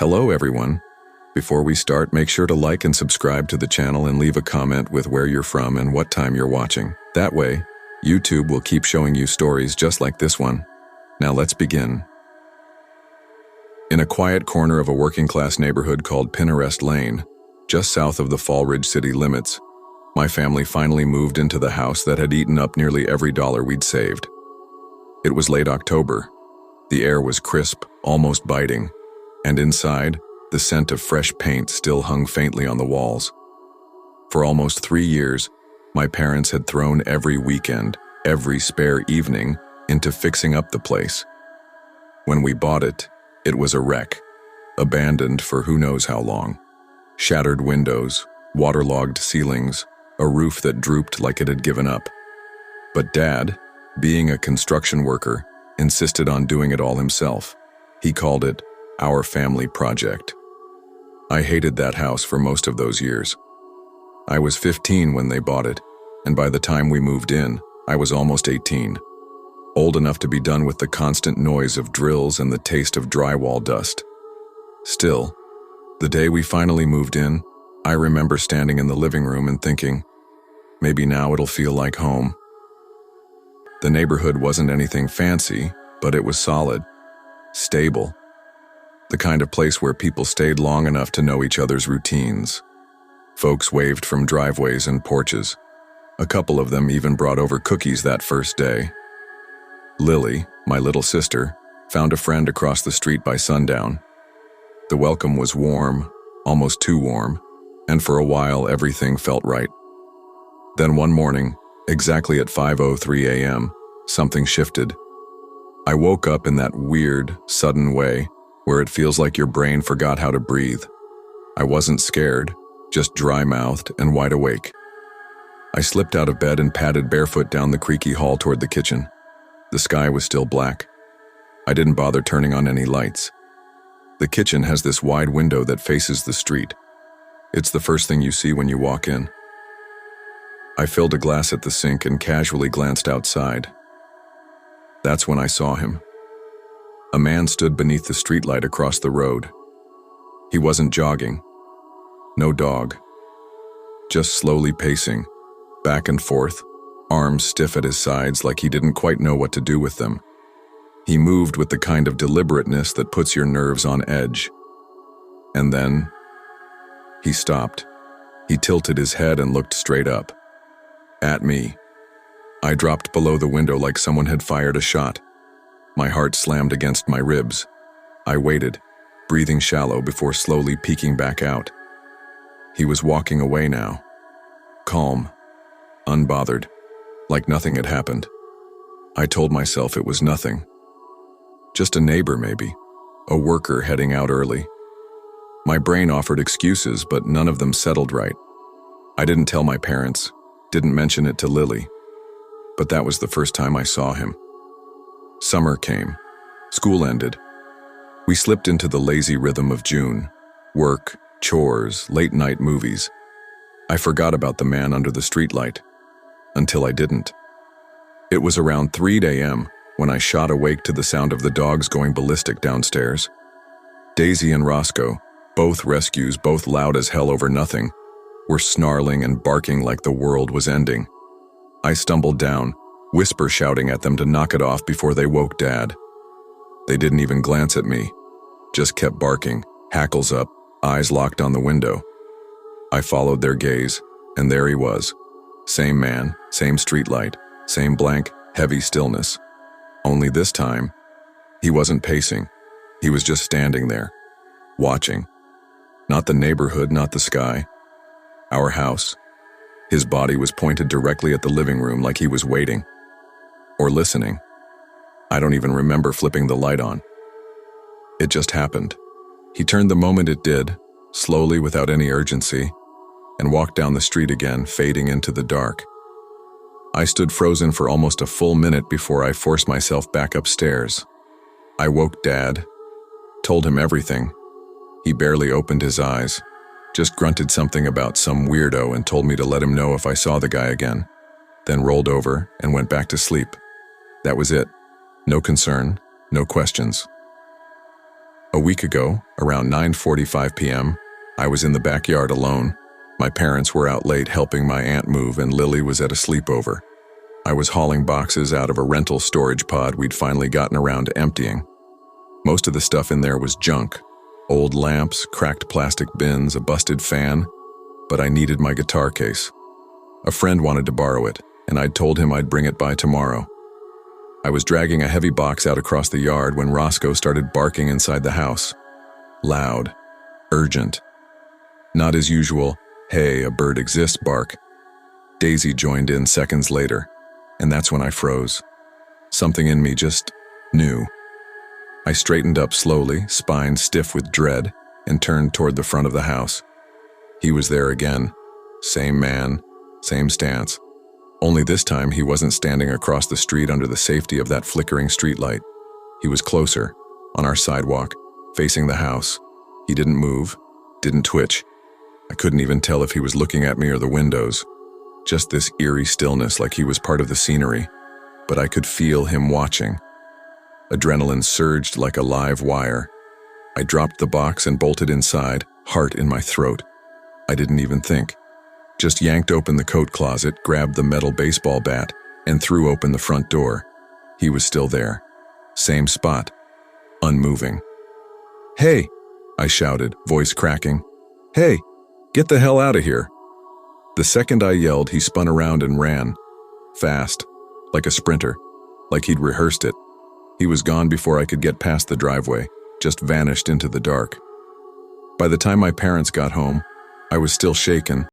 Hello everyone. Before we start, make sure to like and subscribe to the channel and leave a comment with where you're from and what time you're watching. That way, YouTube will keep showing you stories just like this one. Now let's begin. In a quiet corner of a working-class neighborhood called Pinterest Lane, just south of the Fall Ridge city limits, my family finally moved into the house that had eaten up nearly every dollar we'd saved. It was late October. The air was crisp, almost biting, and inside, the scent of fresh paint still hung faintly on the walls. For almost 3 years, my parents had thrown every weekend, every spare evening, into fixing up the place. When we bought it, it was a wreck, abandoned for who knows how long. Shattered windows, waterlogged ceilings, a roof that drooped like it had given up. But Dad, being a construction worker, insisted on doing it all himself. He called it our family project. I hated that house for most of those years. I was 15 when they bought it, and by the time we moved in, I was almost 18. Old enough to be done with the constant noise of drills and the taste of drywall dust. Still, the day we finally moved in, I remember standing in the living room and thinking, maybe now it'll feel like home. The neighborhood wasn't anything fancy, but it was solid, stable. The kind of place where people stayed long enough to know each other's routines. Folks waved from driveways and porches. A couple of them even brought over cookies that first day. Lily, my little sister, found a friend across the street by sundown. The welcome was warm, almost too warm, and for a while everything felt right. Then one morning, exactly at 5:03 a.m., something shifted. I woke up in that weird, sudden way where it feels like your brain forgot how to breathe. I wasn't scared, just dry-mouthed and wide awake. I slipped out of bed and padded barefoot down the creaky hall toward the kitchen. The sky was still black. I didn't bother turning on any lights. The kitchen has this wide window that faces the street. It's the first thing you see when you walk in. I filled a glass at the sink and casually glanced outside. That's when I saw him. A man stood beneath the streetlight across the road. He wasn't jogging. No dog. Just slowly pacing, back and forth, arms stiff at his sides like he didn't quite know what to do with them. He moved with the kind of deliberateness that puts your nerves on edge. And then, he stopped. He tilted his head and looked straight up. At me. I dropped below the window like someone had fired a shot. My heart slammed against my ribs. I waited, breathing shallow before slowly peeking back out. He was walking away now. Calm, unbothered, like nothing had happened. I told myself it was nothing. Just a neighbor maybe, a worker heading out early. My brain offered excuses, but none of them settled right. I didn't tell my parents, didn't mention it to Lily. But that was the first time I saw him. Summer came. School ended. We slipped into the lazy rhythm of June. Work, chores, late-night movies. I forgot about the man under the streetlight. Until I didn't. It was around 3 a.m. when I shot awake to the sound of the dogs going ballistic downstairs. Daisy and Roscoe, both rescues, both loud as hell over nothing, were snarling and barking like the world was ending. I stumbled down, whisper shouting at them to knock it off before they woke Dad. They didn't even glance at me, just kept barking, hackles up, eyes locked on the window. I followed their gaze, and there he was. Same man, same streetlight, same blank, heavy stillness. Only this time, he wasn't pacing. He was just standing there, watching. Not the neighborhood, not the sky. Our house. His body was pointed directly at the living room like he was waiting. Or listening. I don't even remember flipping the light on. It just happened. He turned the moment it did, slowly without any urgency, and walked down the street again, fading into the dark. I stood frozen for almost a full minute before I forced myself back upstairs. I woke Dad, told him everything. He barely opened his eyes, just grunted something about some weirdo and told me to let him know if I saw the guy again, then rolled over and went back to sleep. That was it. No concern, no questions. A week ago, around 9:45 p.m., I was in the backyard alone. My parents were out late helping my aunt move and Lily was at a sleepover. I was hauling boxes out of a rental storage pod we'd finally gotten around to emptying. Most of the stuff in there was junk. Old lamps, cracked plastic bins, a busted fan, but I needed my guitar case. A friend wanted to borrow it, and I'd told him I'd bring it by tomorrow. I was dragging a heavy box out across the yard when Roscoe started barking inside the house. Loud, urgent. Not his usual, "Hey, a bird exists" bark. Daisy joined in seconds later, and that's when I froze. Something in me just knew. I straightened up slowly, spine stiff with dread, and turned toward the front of the house. He was there again. Same man, same stance. Only this time he wasn't standing across the street under the safety of that flickering streetlight. He was closer, on our sidewalk, facing the house. He didn't move, didn't twitch. I couldn't even tell if he was looking at me or the windows. Just this eerie stillness like he was part of the scenery. But I could feel him watching. Adrenaline surged like a live wire. I dropped the box and bolted inside, heart in my throat. I didn't even think. Just yanked open the coat closet, grabbed the metal baseball bat, and threw open the front door. He was still there. Same spot. Unmoving. "Hey!" I shouted, voice cracking. "Hey! Get the hell out of here!" The second I yelled, he spun around and ran. Fast. Like a sprinter. Like he'd rehearsed it. He was gone before I could get past the driveway, just vanished into the dark. By the time my parents got home, I was still shaken,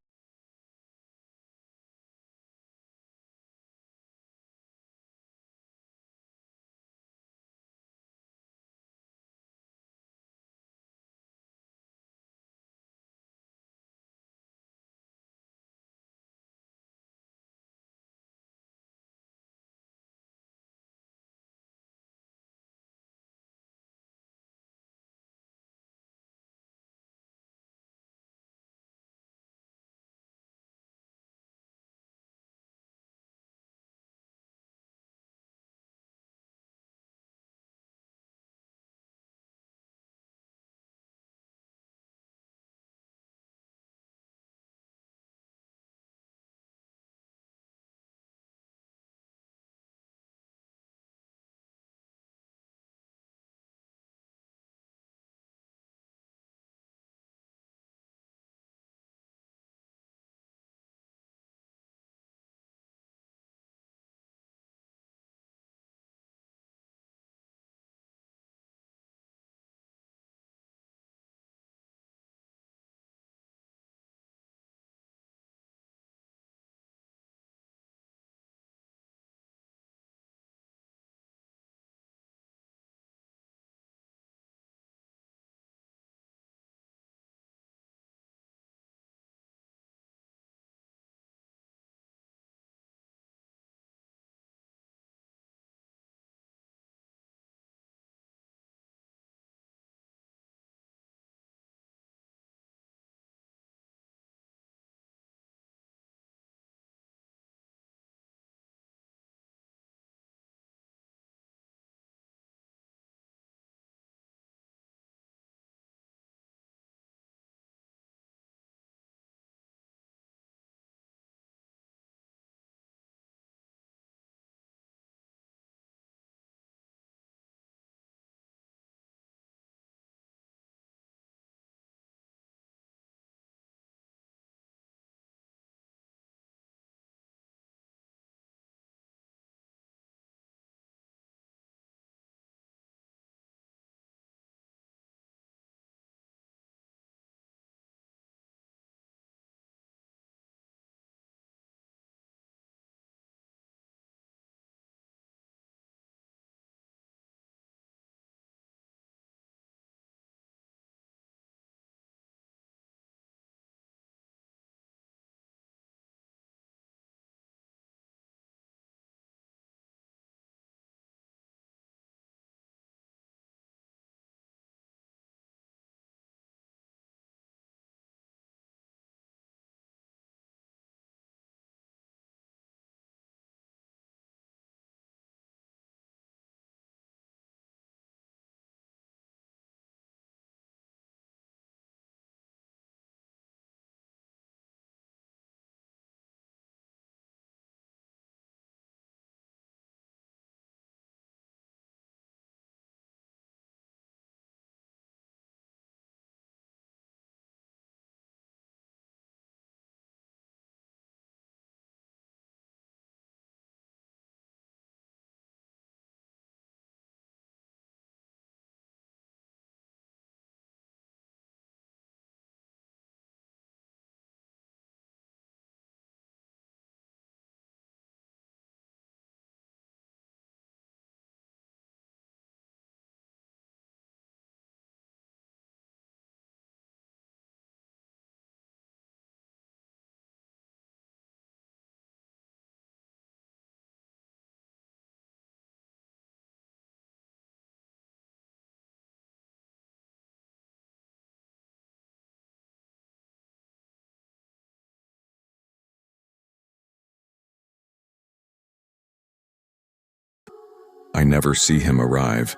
I never see him arrive,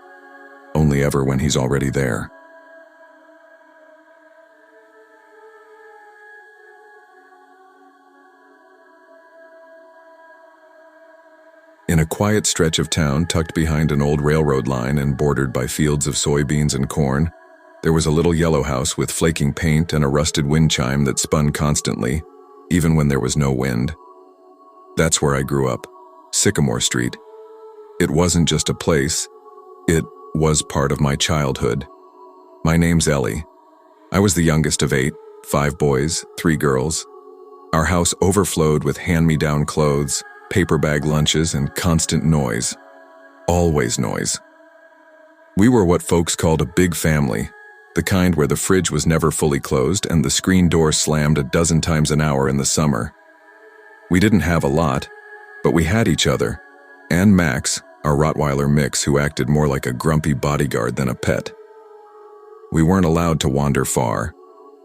only ever when he's already there. In a quiet stretch of town tucked behind an old railroad line and bordered by fields of soybeans and corn, there was a little yellow house with flaking paint and a rusted wind chime that spun constantly, even when there was no wind. That's where I grew up, Sycamore Street. It wasn't just a place, it was part of my childhood. My name's Ellie. I was the youngest of 8, 5 boys, 3 girls. Our house overflowed with hand-me-down clothes, paper bag lunches, and constant noise. Always noise. We were what folks called a big family, the kind where the fridge was never fully closed and the screen door slammed a dozen times an hour in the summer. We didn't have a lot, but we had each other, and Max, our Rottweiler mix who acted more like a grumpy bodyguard than a pet. We weren't allowed to wander far,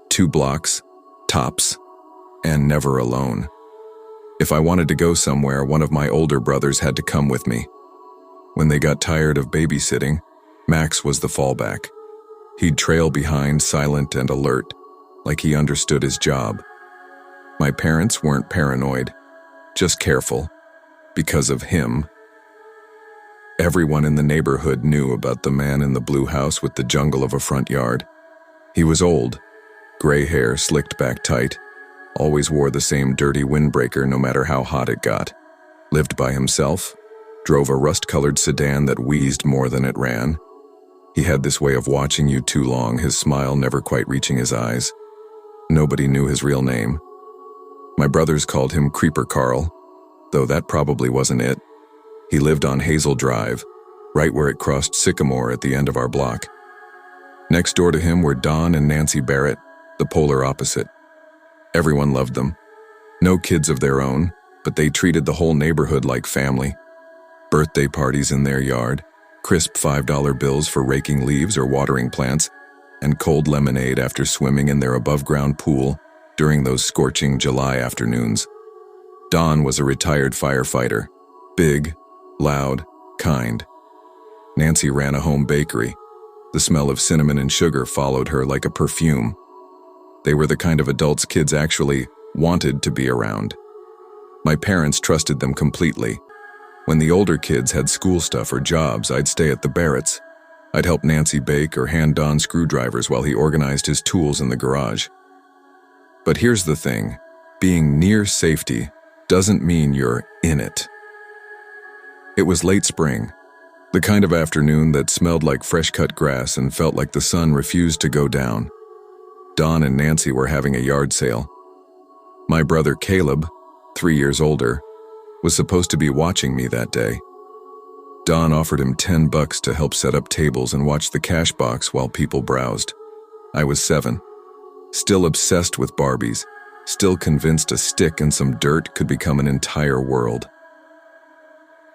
2 blocks, tops, and never alone. If I wanted to go somewhere, one of my older brothers had to come with me. When they got tired of babysitting, Max was the fallback. He'd trail behind, silent and alert, like he understood his job. My parents weren't paranoid, just careful, because of him. Everyone in the neighborhood knew about the man in the blue house with the jungle of a front yard. He was old, gray hair slicked back tight, always wore the same dirty windbreaker no matter how hot it got, lived by himself, drove a rust-colored sedan that wheezed more than it ran. He had this way of watching you too long, his smile never quite reaching his eyes. Nobody knew his real name. My brothers called him Creeper Carl, though that probably wasn't it. He lived on Hazel Drive, right where it crossed Sycamore at the end of our block. Next door to him were Don and Nancy Barrett, the polar opposite. Everyone loved them. No kids of their own, but they treated the whole neighborhood like family. Birthday parties in their yard, crisp $5 bills for raking leaves or watering plants, and cold lemonade after swimming in their above-ground pool during those scorching July afternoons. Don was a retired firefighter, big, loud, kind. Nancy ran a home bakery. The smell of cinnamon and sugar followed her like a perfume. They were the kind of adults kids actually wanted to be around. My parents trusted them completely. When the older kids had school stuff or jobs, I'd stay at the Barretts. I'd help Nancy bake or hand Don screwdrivers while he organized his tools in the garage. But here's the thing, being near safety doesn't mean you're in it. It was late spring, the kind of afternoon that smelled like fresh-cut grass and felt like the sun refused to go down. Don and Nancy were having a yard sale. My brother Caleb, 3 years older, was supposed to be watching me that day. Don offered him $10 to help set up tables and watch the cash box while people browsed. I was 7, still obsessed with Barbies, still convinced a stick and some dirt could become an entire world.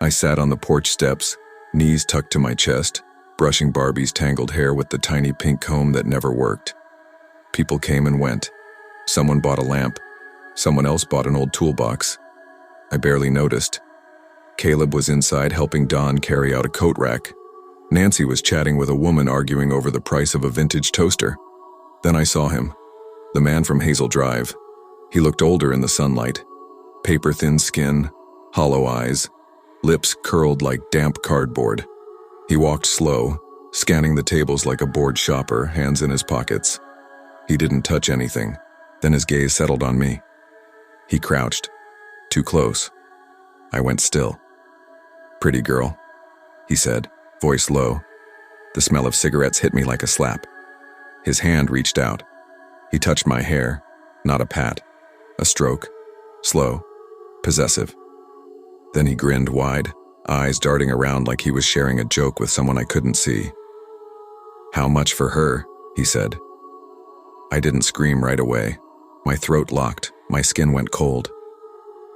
I sat on the porch steps, knees tucked to my chest, brushing Barbie's tangled hair with the tiny pink comb that never worked. People came and went. Someone bought a lamp. Someone else bought an old toolbox. I barely noticed. Caleb was inside helping Don carry out a coat rack. Nancy was chatting with a woman arguing over the price of a vintage toaster. Then I saw him, the man from Hazel Drive. He looked older in the sunlight. Paper-thin skin, hollow eyes, lips curled like damp cardboard. He walked slow, scanning the tables like a bored shopper, hands in his pockets. He didn't touch anything. Then his gaze settled on me. He crouched. Too close. I went still. "Pretty girl," he said, voice low. The smell of cigarettes hit me like a slap. His hand reached out. He touched my hair, not a pat, a stroke, slow, possessive. Then he grinned wide, eyes darting around like he was sharing a joke with someone I couldn't see. "How much for her?" he said. I didn't scream right away. My throat locked, my skin went cold.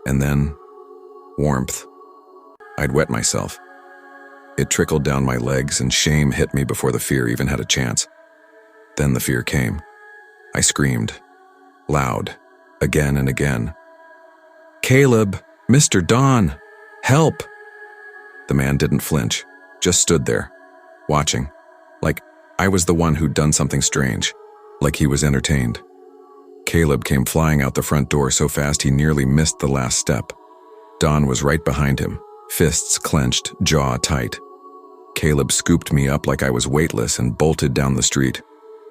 And then, warmth. I'd wet myself. It trickled down my legs and shame hit me before the fear even had a chance. Then the fear came. I screamed, loud, again and again. "Caleb, Mr. Don, help!" The man didn't flinch, just stood there, watching, like I was the one who'd done something strange, like he was entertained. Caleb came flying out the front door so fast he nearly missed the last step. Don was right behind him, fists clenched, jaw tight. Caleb scooped me up like I was weightless and bolted down the street,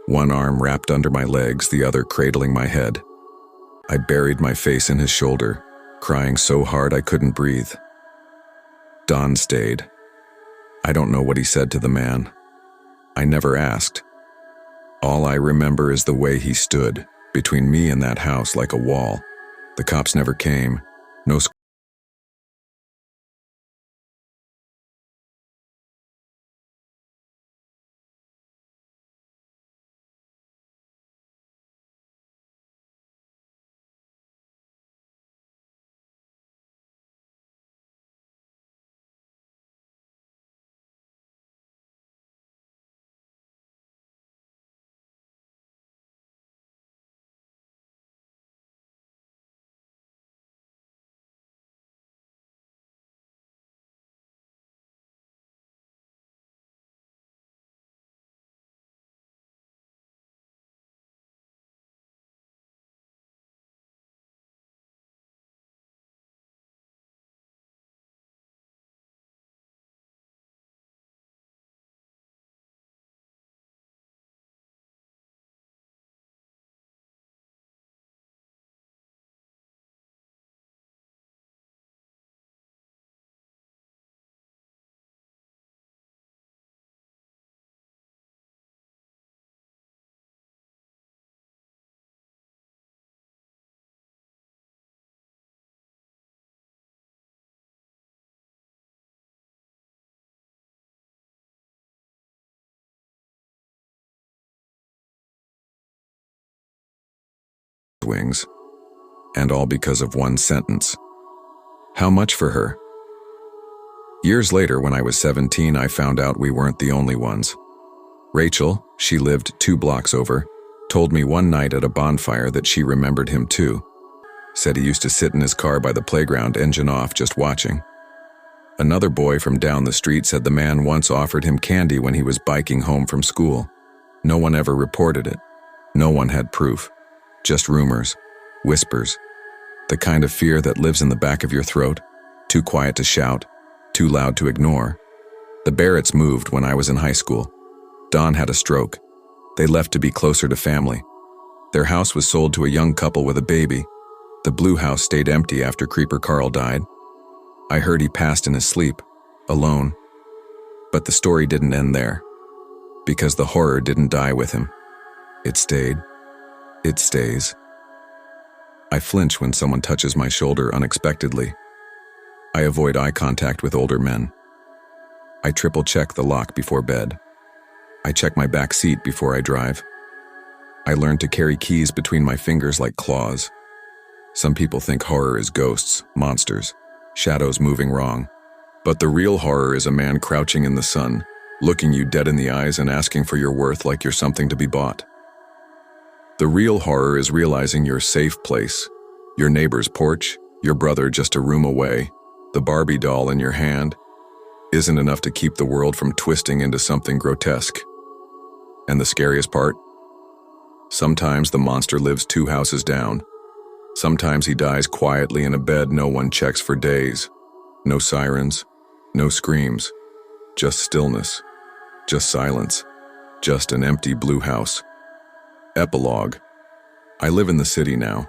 one arm wrapped under my legs, the other cradling my head. I buried my face in his shoulder, crying so hard I couldn't breathe. Don stayed. I don't know what he said to the man. I never asked. All I remember is the way he stood, between me and that house like a wall. The cops never came. No wings. And all because of one sentence. How much for her? Years later, when I was 17, I found out we weren't the only ones. Rachel, she lived 2 blocks over, told me one night at a bonfire that she remembered him too. Said he used to sit in his car by the playground, engine off, just watching. Another boy from down the street said the man once offered him candy when he was biking home from school. No one ever reported it. No one had proof. Just rumors, whispers. The kind of fear that lives in the back of your throat, too quiet to shout, too loud to ignore. The Barretts moved when I was in high school. Don had a stroke. They left to be closer to family. Their house was sold to a young couple with a baby. The blue house stayed empty after Creeper Carl died. I heard he passed in his sleep, alone. But the story didn't end there, because the horror didn't die with him. It stayed. It stays. I flinch when someone touches my shoulder unexpectedly. I avoid eye contact with older men. I triple-check the lock before bed. I check my back seat before I drive. I learned to carry keys between my fingers like claws. Some people think horror is ghosts, monsters, shadows moving wrong. But the real horror is a man crouching in the sun, looking you dead in the eyes and asking for your worth like you're something to be bought. The real horror is realizing your safe place, your neighbor's porch, your brother just a room away, the Barbie doll in your hand, isn't enough to keep the world from twisting into something grotesque. And the scariest part? Sometimes the monster lives 2 houses down. Sometimes he dies quietly in a bed no one checks for days. No sirens, no screams, just stillness, just silence, just an empty blue house. Epilogue. I live in the city now.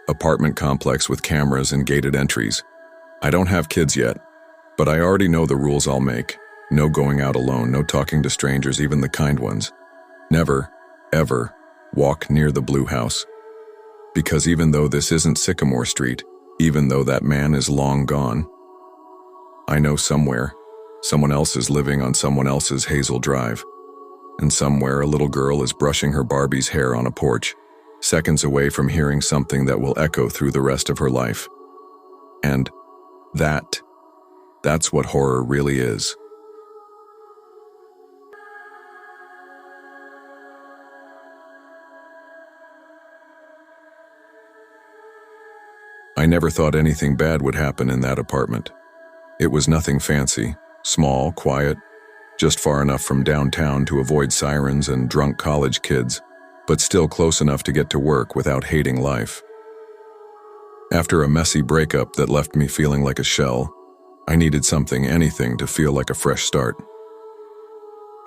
Apartment complex with cameras and gated entries. I don't have kids yet, but I already know the rules I'll make. No going out alone, no talking to strangers, even the kind ones. Never, ever, walk near the blue house. Because even though this isn't Sycamore Street, even though that man is long gone, I know somewhere, someone else is living on someone else's Hazel Drive. And somewhere a little girl is brushing her Barbie's hair on a porch, seconds away from hearing something that will echo through the rest of her life. And that's what horror really is. I never thought anything bad would happen in that apartment. It was nothing fancy, small, quiet, just far enough from downtown to avoid sirens and drunk college kids, but still close enough to get to work without hating life. After a messy breakup that left me feeling like a shell, I needed something, anything, to feel like a fresh start.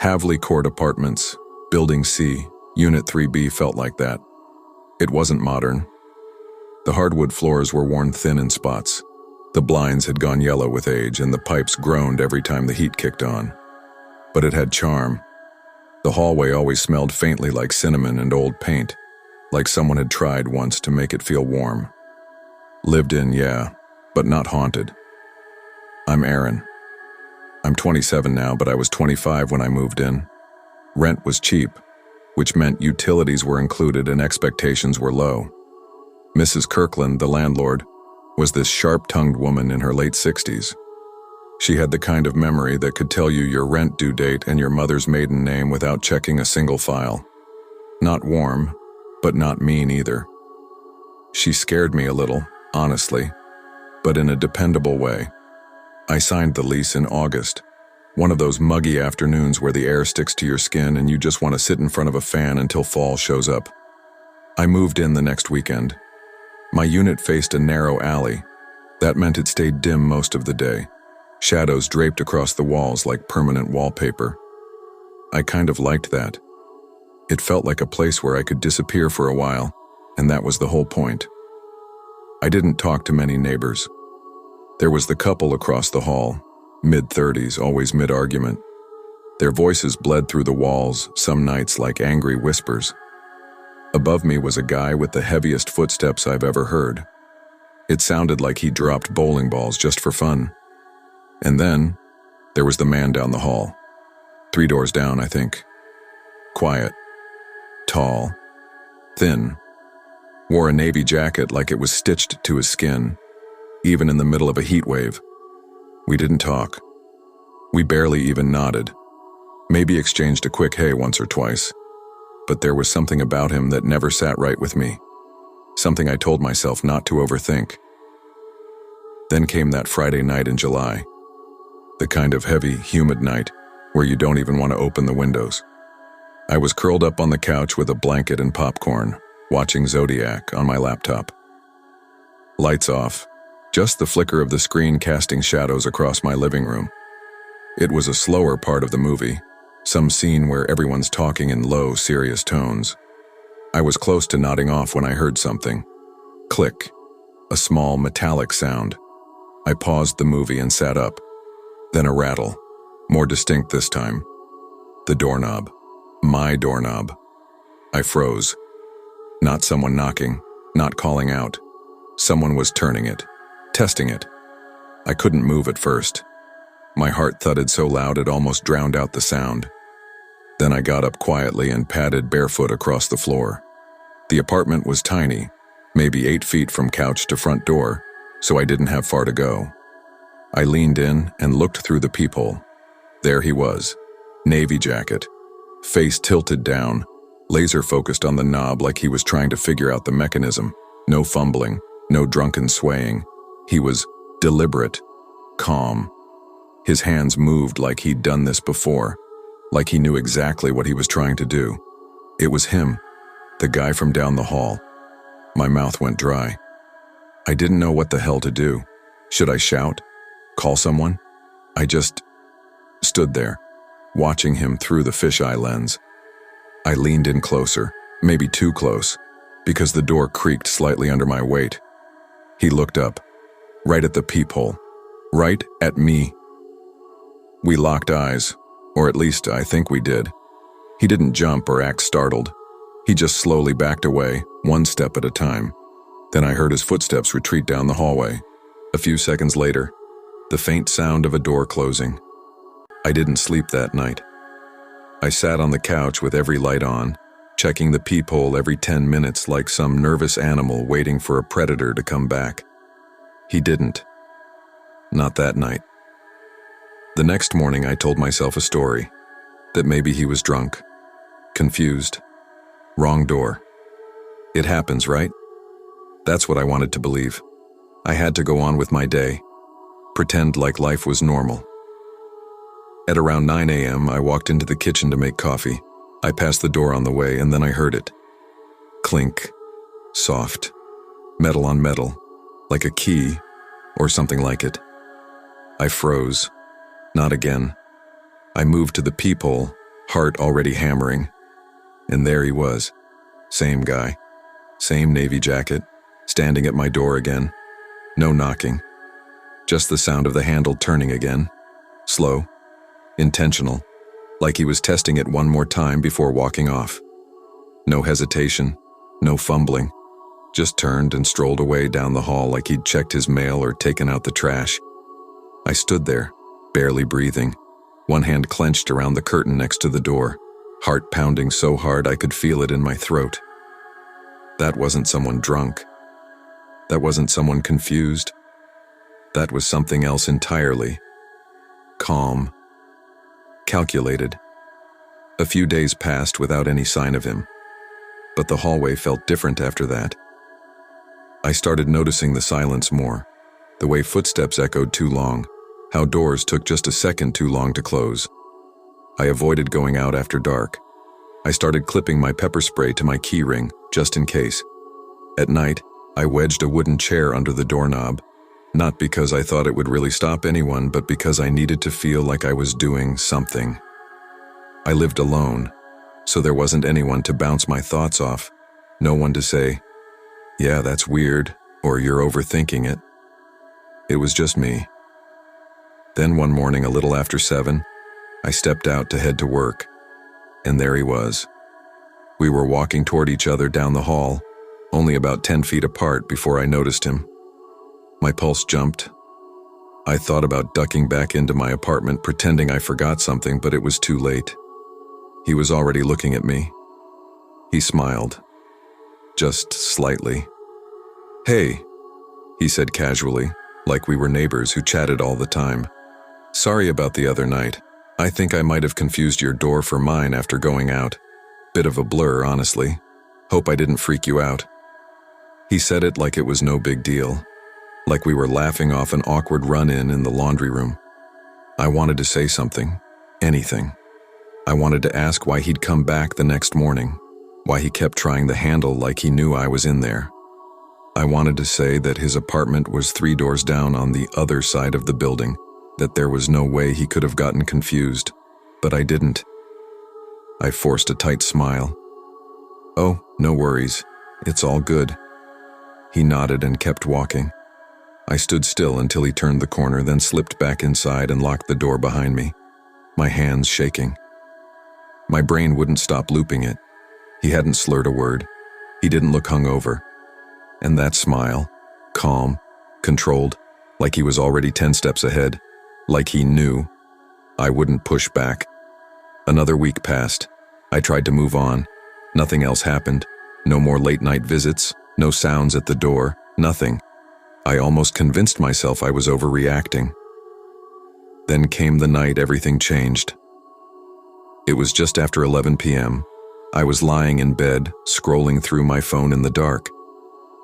Havley Court Apartments, Building C, Unit 3B felt like that. It wasn't modern. The hardwood floors were worn thin in spots. The blinds had gone yellow with age, and the pipes groaned every time the heat kicked on. But it had charm. The hallway always smelled faintly like cinnamon and old paint, like someone had tried once to make it feel warm. Lived in, yeah, but not haunted. I'm Aaron. I'm 27 now, but I was 25 when I moved in. Rent was cheap, which meant utilities were included and expectations were low. Mrs. Kirkland, the landlord, was this sharp-tongued woman in her late 60s. She had the kind of memory that could tell you your rent due date and your mother's maiden name without checking a single file. Not warm, but not mean either. She scared me a little, honestly, but in a dependable way. I signed the lease in August, one of those muggy afternoons where the air sticks to your skin and you just want to sit in front of a fan until fall shows up. I moved in the next weekend. My unit faced a narrow alley. That meant it stayed dim most of the day, shadows draped across the walls like permanent wallpaper. I kind of liked that. It felt like a place where I could disappear for a while, and that was the whole point. I didn't talk to many neighbors. There was the couple across the hall, mid-30s, always mid-argument. Their voices bled through the walls, some nights like angry whispers. Above me was a guy with the heaviest footsteps I've ever heard. It sounded like he dropped bowling balls just for fun. And then, there was the man down the hall. 3 doors down, I think. Quiet. Tall. Thin. Wore a navy jacket like it was stitched to his skin, even in the middle of a heat wave. We didn't talk. We barely even nodded. Maybe exchanged a quick hey once or twice. But there was something about him that never sat right with me. Something I told myself not to overthink. Then came that Friday night in July. The kind of heavy, humid night where you don't even want to open the windows. I was curled up on the couch with a blanket and popcorn, watching Zodiac on my laptop. Lights off, just the flicker of the screen casting shadows across my living room. It was a slower part of the movie, some scene where everyone's talking in low, serious tones. I was close to nodding off when I heard something. Click. A small, metallic sound. I paused the movie and sat up. Then a rattle, more distinct this time. The doorknob. My doorknob. I froze. Not someone knocking, not calling out. Someone was turning it, testing it. I couldn't move at first. My heart thudded so loud it almost drowned out the sound. Then I got up quietly and padded barefoot across the floor. The apartment was tiny, maybe 8 feet from couch to front door, so I didn't have far to go. I leaned in and looked through the peephole. There he was, navy jacket, face tilted down, laser focused on the knob like he was trying to figure out the mechanism. No fumbling, no drunken swaying. He was deliberate, calm. His hands moved like he'd done this before, like he knew exactly what he was trying to do. It was him, the guy from down the hall. My mouth went dry. I didn't know what the hell to do. Should I shout? Call someone? I just stood there, watching him through the fisheye lens. I leaned in closer, maybe too close, because the door creaked slightly under my weight. He looked up, right at the peephole, right at me. We locked eyes, or at least I think we did. He didn't jump or act startled. He just slowly backed away, one step at a time. Then I heard his footsteps retreat down the hallway. A few seconds later, the faint sound of a door closing. I didn't sleep that night. I sat on the couch with every light on, checking the peephole every 10 minutes like some nervous animal waiting for a predator to come back. He didn't. Not that night. The next morning I told myself a story, that maybe he was drunk, confused, wrong door. It happens, right? That's what I wanted to believe. I had to go on with my day. Pretend like life was normal. At around 9 a.m., I walked into the kitchen to make coffee. I passed the door on the way, and then I heard it. Clink. Soft. Metal on metal. Like a key, or something like it. I froze. Not again. I moved to the peephole, heart already hammering. And there he was. Same guy. Same navy jacket. Standing at my door again. No knocking. Just the sound of the handle turning again. Slow. Intentional. Like he was testing it one more time before walking off. No hesitation. No fumbling. Just turned and strolled away down the hall like he'd checked his mail or taken out the trash. I stood there, barely breathing, one hand clenched around the curtain next to the door, heart pounding so hard I could feel it in my throat. That wasn't someone drunk. That wasn't someone confused. That was something else entirely. Calm. Calculated. A few days passed without any sign of him, but the hallway felt different after that. I started noticing the silence more, the way footsteps echoed too long, how doors took just a second too long to close. I avoided going out after dark. I started clipping my pepper spray to my key ring, just in case. At night, I wedged a wooden chair under the doorknob, not because I thought it would really stop anyone, but because I needed to feel like I was doing something. I lived alone, so there wasn't anyone to bounce my thoughts off, no one to say, "Yeah, that's weird," or "You're overthinking it." It was just me. Then one morning, a little after 7, I stepped out to head to work, and there he was. We were walking toward each other down the hall, only about 10 feet apart before I noticed him. My pulse jumped. I thought about ducking back into my apartment, pretending I forgot something, but it was too late. He was already looking at me. He smiled. Just slightly. "Hey," he said casually, like we were neighbors who chatted all the time. "Sorry about the other night. I think I might have confused your door for mine after going out. Bit of a blur, honestly. Hope I didn't freak you out." He said it like it was no big deal, like we were laughing off an awkward run-in in the laundry room. I wanted to say something, anything. I wanted to ask why he'd come back the next morning, why he kept trying the handle like he knew I was in there. I wanted to say that his apartment was 3 doors down on the other side of the building, that there was no way he could have gotten confused, but I didn't. I forced a tight smile. "Oh, no worries. It's all good." He nodded and kept walking. I stood still until he turned the corner, then slipped back inside and locked the door behind me, my hands shaking. My brain wouldn't stop looping it. He hadn't slurred a word. He didn't look hungover. And that smile, calm, controlled, like he was already 10 steps ahead, like he knew I wouldn't push back. Another week passed. I tried to move on. Nothing else happened. No more late-night visits, no sounds at the door, nothing. I almost convinced myself I was overreacting. Then came the night everything changed. It was just after 11 p.m. I was lying in bed, scrolling through my phone in the dark.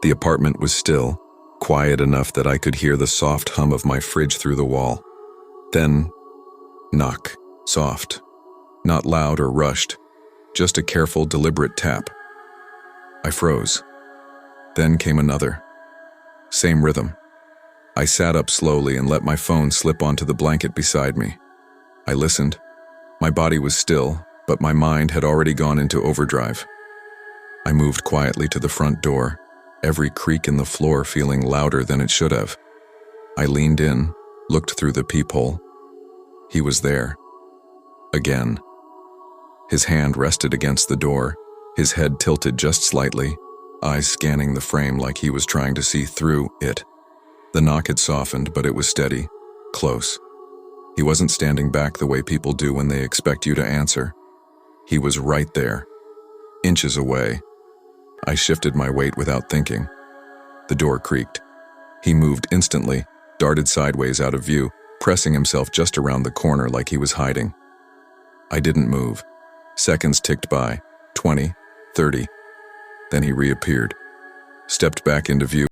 The apartment was still, quiet enough that I could hear the soft hum of my fridge through the wall. Then, knock, soft. Not loud or rushed, just a careful, deliberate tap. I froze. Then came another. Same rhythm. I sat up slowly and let my phone slip onto the blanket beside me. I listened. My body was still, but my mind had already gone into overdrive. I moved quietly to the front door, every creak in the floor feeling louder than it should have. I leaned in, looked through the peephole. He was there. Again. His hand rested against the door, his head tilted just slightly, eyes scanning the frame like he was trying to see through it. The knock had softened, but it was steady, close. He wasn't standing back the way people do when they expect you to answer. He was right there, inches away. I shifted my weight without thinking. The door creaked. He moved instantly, darted sideways out of view, pressing himself just around the corner like he was hiding. I didn't move. Seconds ticked by, 20, 30. Then he reappeared, stepped back into view.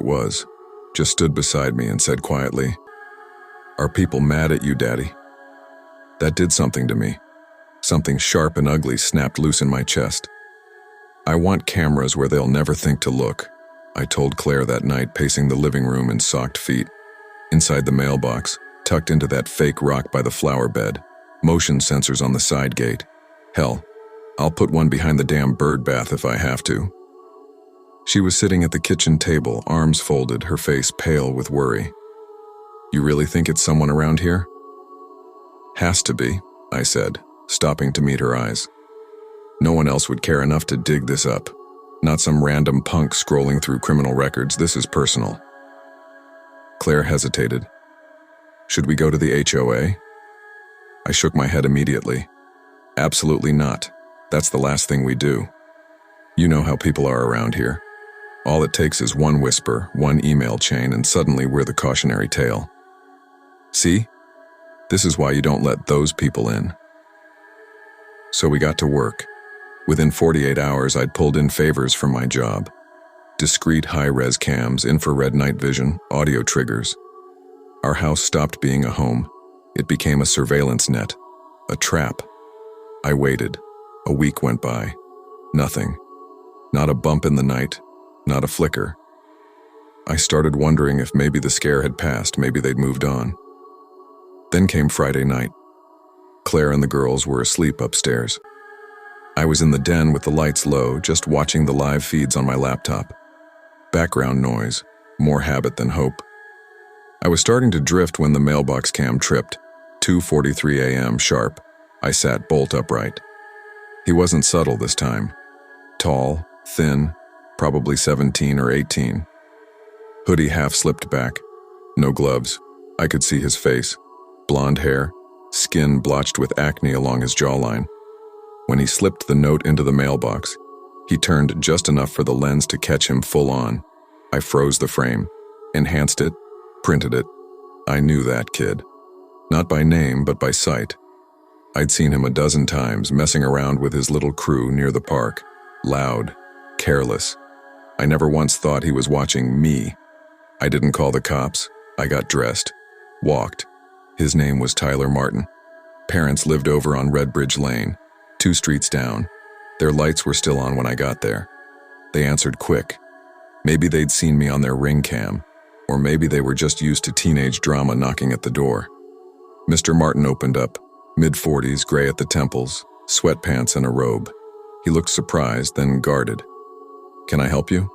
was, just stood beside me and said quietly, "Are people mad at you, Daddy?" That did something to me. Something sharp and ugly snapped loose in my chest. "I want cameras where they'll never think to look," I told Claire that night, pacing the living room in socked feet. Inside the mailbox, tucked into that fake rock by the flower bed, motion sensors on the side gate. Hell, I'll put one behind the damn bird bath if I have to. She was sitting at the kitchen table, arms folded, her face pale with worry. "You really think it's someone around here?" "Has to be," I said, stopping to meet her eyes. "No one else would care enough to dig this up. Not some random punk scrolling through criminal records. This is personal." Claire hesitated. "Should we go to the HOA?" I shook my head immediately. "Absolutely not. That's the last thing we do. You know how people are around here. All it takes is one whisper, one email chain, and suddenly we're the cautionary tale. See? This is why you don't let those people in." So we got to work. Within 48 hours, I'd pulled in favors from my job. Discrete high-res cams, infrared night vision, audio triggers. Our house stopped being a home. It became a surveillance net, a trap. I waited. A week went by. Nothing. Not a bump in the night, not a flicker. I started wondering if maybe the scare had passed, maybe they'd moved on. Then came Friday night. Claire and the girls were asleep upstairs. I was in the den with the lights low, just watching the live feeds on my laptop. Background noise, more habit than hope. I was starting to drift when the mailbox cam tripped. 2:43 a.m. sharp. I sat bolt upright. He wasn't subtle this time. Tall, thin, probably 17 or 18. Hoodie half slipped back. No gloves. I could see his face. Blonde hair, skin blotched with acne along his jawline. When he slipped the note into the mailbox, he turned just enough for the lens to catch him full on. I froze the frame, enhanced it, printed it. I knew that kid. Not by name, but by sight. I'd seen him a dozen times messing around with his little crew near the park. Loud, careless. I never once thought he was watching me. I didn't call the cops. I got dressed. Walked. His name was Tyler Martin. Parents lived over on Redbridge Lane, 2 streets down. Their lights were still on when I got there. They answered quick. Maybe they'd seen me on their ring cam, or maybe they were just used to teenage drama knocking at the door. Mr. Martin opened up, mid-40s, gray at the temples, sweatpants and a robe. He looked surprised, then guarded. "Can I help you?"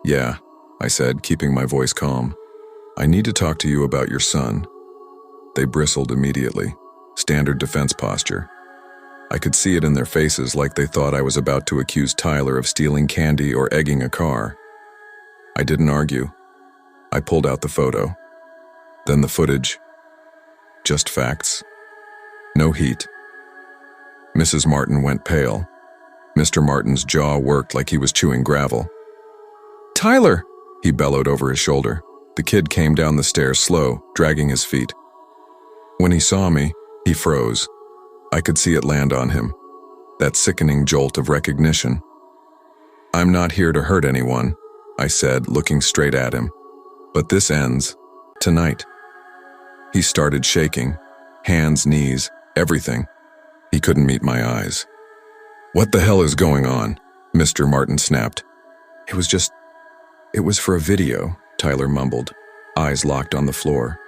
"Yeah," I said, keeping my voice calm. "I need to talk to you about your son." They bristled immediately. Standard defense posture. I could see it in their faces, like they thought I was about to accuse Tyler of stealing candy or egging a car. I didn't argue. I pulled out the photo. Then the footage. Just facts. No heat. Mrs. Martin went pale. Mr. Martin's jaw worked like he was chewing gravel. "Tyler!" he bellowed over his shoulder. The kid came down the stairs slow, dragging his feet. When he saw me, he froze. I could see it land on him. That sickening jolt of recognition. "I'm not here to hurt anyone," I said, looking straight at him. "But this ends tonight." He started shaking. Hands, knees, everything. He couldn't meet my eyes. "What the hell is going on?" Mr. Martin snapped. It was for a video," Tyler mumbled, eyes locked on the floor.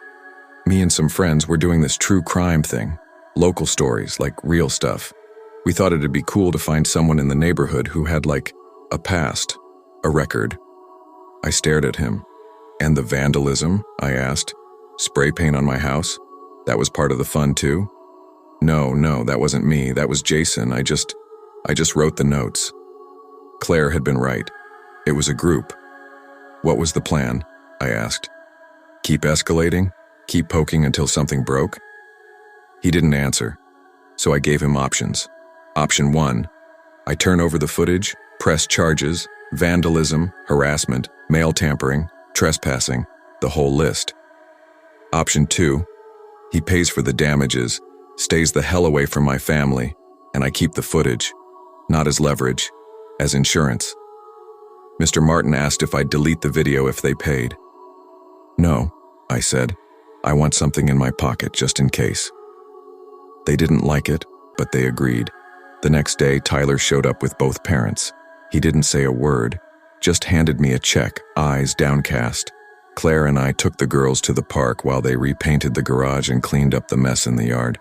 "Me and some friends were doing this true crime thing. Local stories, like real stuff. We thought it'd be cool to find someone in the neighborhood who had, like, a past, a record." I stared at him. "And the vandalism?" I asked. "Spray paint on my house? That was part of the fun too?" No, that wasn't me. That was Jason. I just wrote the notes." Claire had been right. It was a group. "What was the plan?" I asked. "Keep escalating? Keep poking until something broke?" He didn't answer, so I gave him options. Option 1, I turn over the footage, press charges, vandalism, harassment, mail tampering, trespassing, the whole list. Option 2, he pays for the damages, stays the hell away from my family, and I keep the footage, not as leverage, as insurance. Mr. Martin asked if I'd delete the video if they paid. No, I said. I want something in my pocket just in case. They didn't like it, but they agreed. The next day, Tyler showed up with both parents. He didn't say a word, just handed me a check, eyes downcast. Claire and I took the girls to the park while they repainted the garage and cleaned up the mess in the yard.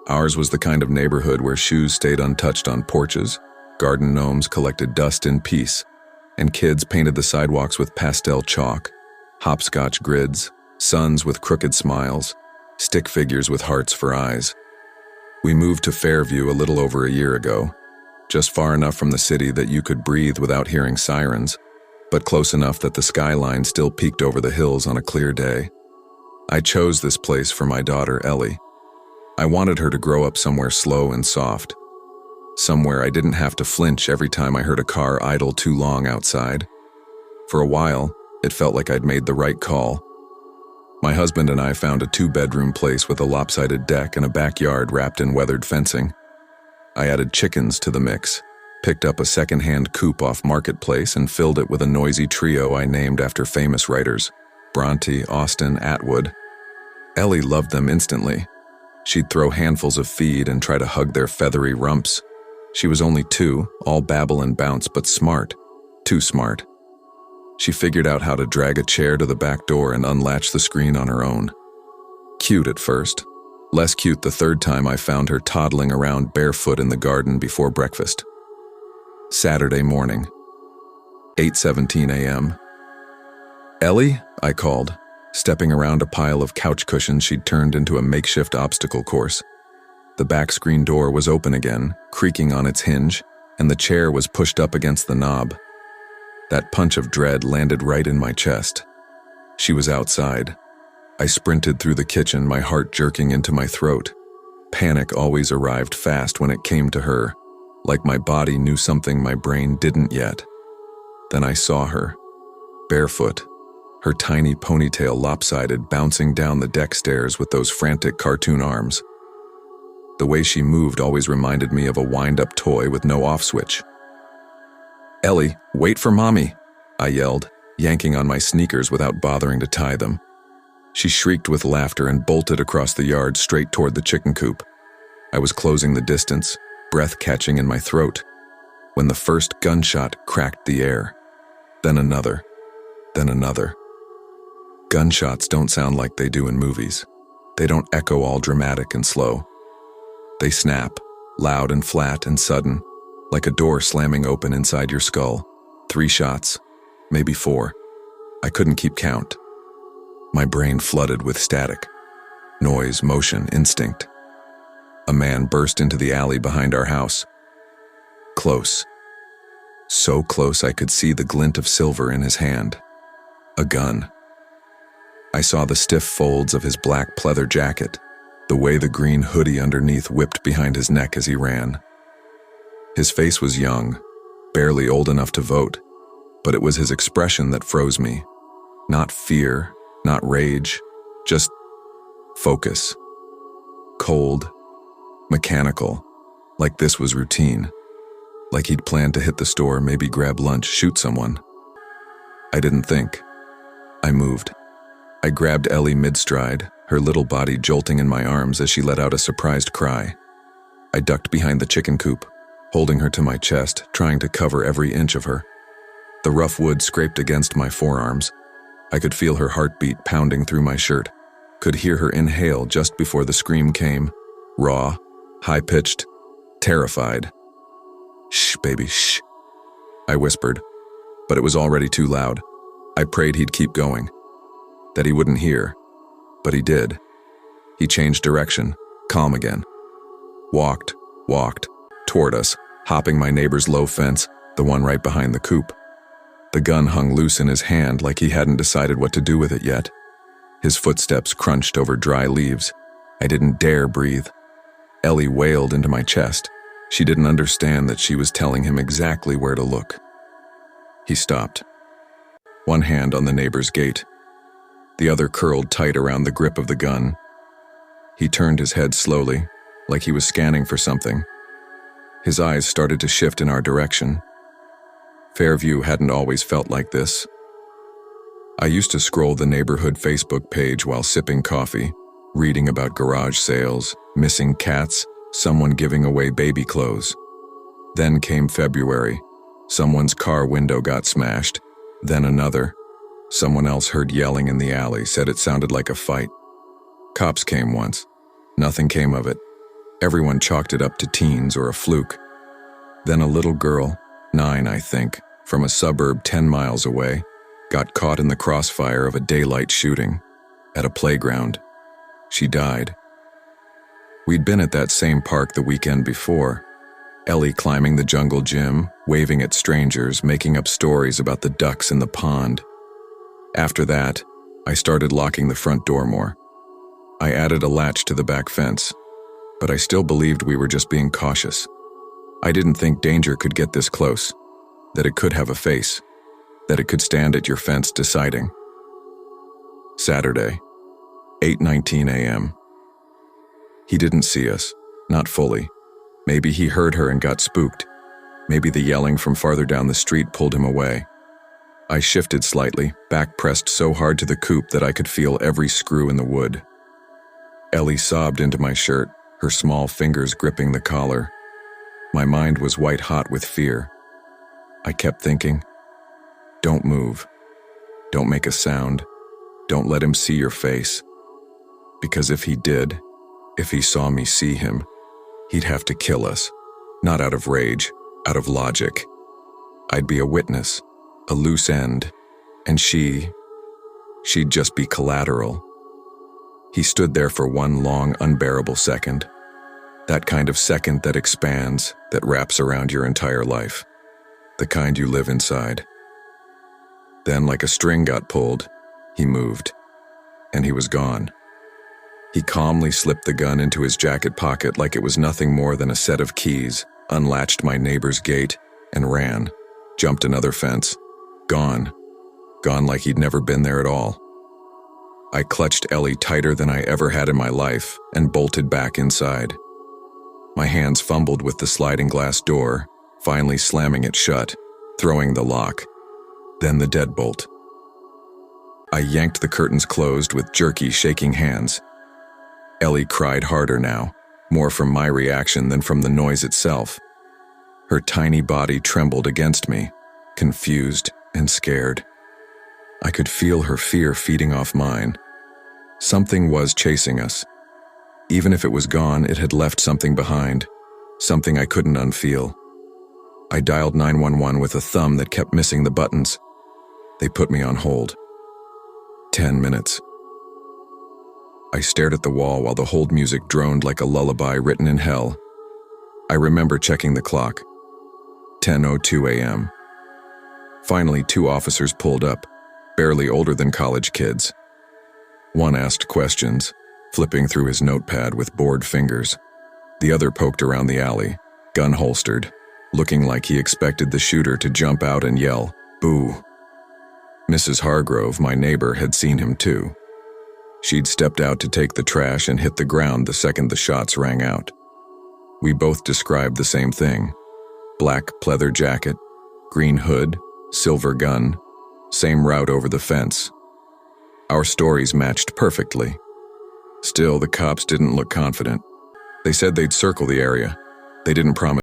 Ours was the kind of neighborhood where shoes stayed untouched on porches, garden gnomes collected dust in peace, and kids painted the sidewalks with pastel chalk, hopscotch grids, suns with crooked smiles, stick figures with hearts for eyes. We moved to Fairview a little over a year ago, just far enough from the city that you could breathe without hearing sirens, but close enough that the skyline still peeked over the hills on a clear day. I chose this place for my daughter, Ellie. I wanted her to grow up somewhere slow and soft, somewhere I didn't have to flinch every time I heard a car idle too long outside. For a while, it felt like I'd made the right call. My husband and I found a 2-bedroom place with a lopsided deck and a backyard wrapped in weathered fencing. I added chickens to the mix, picked up a second-hand coop off Marketplace and filled it with a noisy trio I named after famous writers, Bronte, Austen, Atwood. Ellie loved them instantly. She'd throw handfuls of feed and try to hug their feathery rumps. She was only 2, all babble and bounce, but smart. Too smart. She figured out how to drag a chair to the back door and unlatch the screen on her own. Cute at first. Less cute the third time I found her toddling around barefoot in the garden before breakfast. Saturday morning, 8:17 a.m. Ellie, I called, stepping around a pile of couch cushions she'd turned into a makeshift obstacle course. The back screen door was open again, creaking on its hinge, and the chair was pushed up against the knob. That punch of dread landed right in my chest. She was outside. I sprinted through the kitchen, my heart jerking into my throat. Panic always arrived fast when it came to her, like my body knew something my brain didn't yet. Then I saw her, barefoot, her tiny ponytail lopsided, bouncing down the deck stairs with those frantic cartoon arms. The way she moved always reminded me of a wind-up toy with no off switch. "Ellie, wait for Mommy," I yelled, yanking on my sneakers without bothering to tie them. She shrieked with laughter and bolted across the yard straight toward the chicken coop. I was closing the distance, breath catching in my throat, when the first gunshot cracked the air. Then another. Then another. Gunshots don't sound like they do in movies. They don't echo all dramatic and slow. They snap, loud and flat and sudden, like a door slamming open inside your skull. 3 shots, maybe 4. I couldn't keep count. My brain flooded with static. Noise, motion, instinct. A man burst into the alley behind our house. Close. So close I could see the glint of silver in his hand. A gun. I saw the stiff folds of his black pleather jacket, the way the green hoodie underneath whipped behind his neck as he ran. His face was young, barely old enough to vote, but it was his expression that froze me. Not fear, not rage, just focus. Cold, mechanical, like this was routine. Like he'd planned to hit the store, maybe grab lunch, shoot someone. I didn't think. I moved. I grabbed Ellie mid-stride, her little body jolting in my arms as she let out a surprised cry. I ducked behind the chicken coop, holding her to my chest, trying to cover every inch of her. The rough wood scraped against my forearms. I could feel her heartbeat pounding through my shirt, could hear her inhale just before the scream came, raw, high-pitched, terrified. "Shh, baby, shh," I whispered, but it was already too loud. I prayed he'd keep going, that he wouldn't hear, but he did. He changed direction, calm again. Walked toward us, hopping my neighbor's low fence, the one right behind the coop. The gun hung loose in his hand like he hadn't decided what to do with it yet. His footsteps crunched over dry leaves. I didn't dare breathe. Ellie wailed into my chest. She didn't understand that she was telling him exactly where to look. He stopped, one hand on the neighbor's gate, the other curled tight around the grip of the gun. He turned his head slowly, like he was scanning for something. His eyes started to shift in our direction. Fairview hadn't always felt like this. I used to scroll the neighborhood Facebook page while sipping coffee, reading about garage sales, missing cats, someone giving away baby clothes. Then came February. Someone's car window got smashed, then another. Someone else heard yelling in the alley, said it sounded like a fight. Cops came once. Nothing came of it. Everyone chalked it up to teens or a fluke. Then a little girl, 9 I think, from a suburb 10 miles away, got caught in the crossfire of a daylight shooting at a playground. She died. We'd been at that same park the weekend before. Ellie climbing the jungle gym, waving at strangers, making up stories about the ducks in the pond. After that, I started locking the front door more. I added a latch to the back fence, but I still believed we were just being cautious. I didn't think danger could get this close, that it could have a face, that it could stand at your fence deciding. Saturday, 8:19 a.m. He didn't see us, not fully. Maybe he heard her and got spooked. Maybe the yelling from farther down the street pulled him away. I shifted slightly, back pressed so hard to the coop that I could feel every screw in the wood. Ellie sobbed into my shirt, her small fingers gripping the collar. My mind was white hot with fear. I kept thinking, don't move. Don't make a sound. Don't let him see your face. Because if he did, if he saw me see him, he'd have to kill us. Not out of rage, out of logic. I'd be a witness, a loose end, and she'd just be collateral. He stood there for one long, unbearable second. That kind of second that expands, that wraps around your entire life. The kind you live inside. Then, like a string got pulled, he moved, and he was gone. He calmly slipped the gun into his jacket pocket like it was nothing more than a set of keys, unlatched my neighbor's gate, and ran, jumped another fence. Gone. Gone like he'd never been there at all. I clutched Ellie tighter than I ever had in my life and bolted back inside. My hands fumbled with the sliding glass door, finally slamming it shut, throwing the lock, then the deadbolt. I yanked the curtains closed with jerky, shaking hands. Ellie cried harder now, more from my reaction than from the noise itself. Her tiny body trembled against me, confused and scared. I could feel her fear feeding off mine. Something was chasing us. Even if it was gone, it had left something behind, something I couldn't unfeel. I dialed 911 with a thumb that kept missing the buttons. They put me on hold. 10 minutes. I stared at the wall while the hold music droned like a lullaby written in hell. I remember checking the clock. 10:02 a.m. Finally, 2 officers pulled up, barely older than college kids. One asked questions, flipping through his notepad with bored fingers. The other poked around the alley, gun holstered, looking like he expected the shooter to jump out and yell, "Boo!" Mrs. Hargrove, my neighbor, had seen him too. She'd stepped out to take the trash and hit the ground the second the shots rang out. We both described the same thing. Black pleather jacket, green hood, silver gun, same route over the fence. Our stories matched perfectly. Still, the cops didn't look confident. They said they'd circle the area. They didn't promise.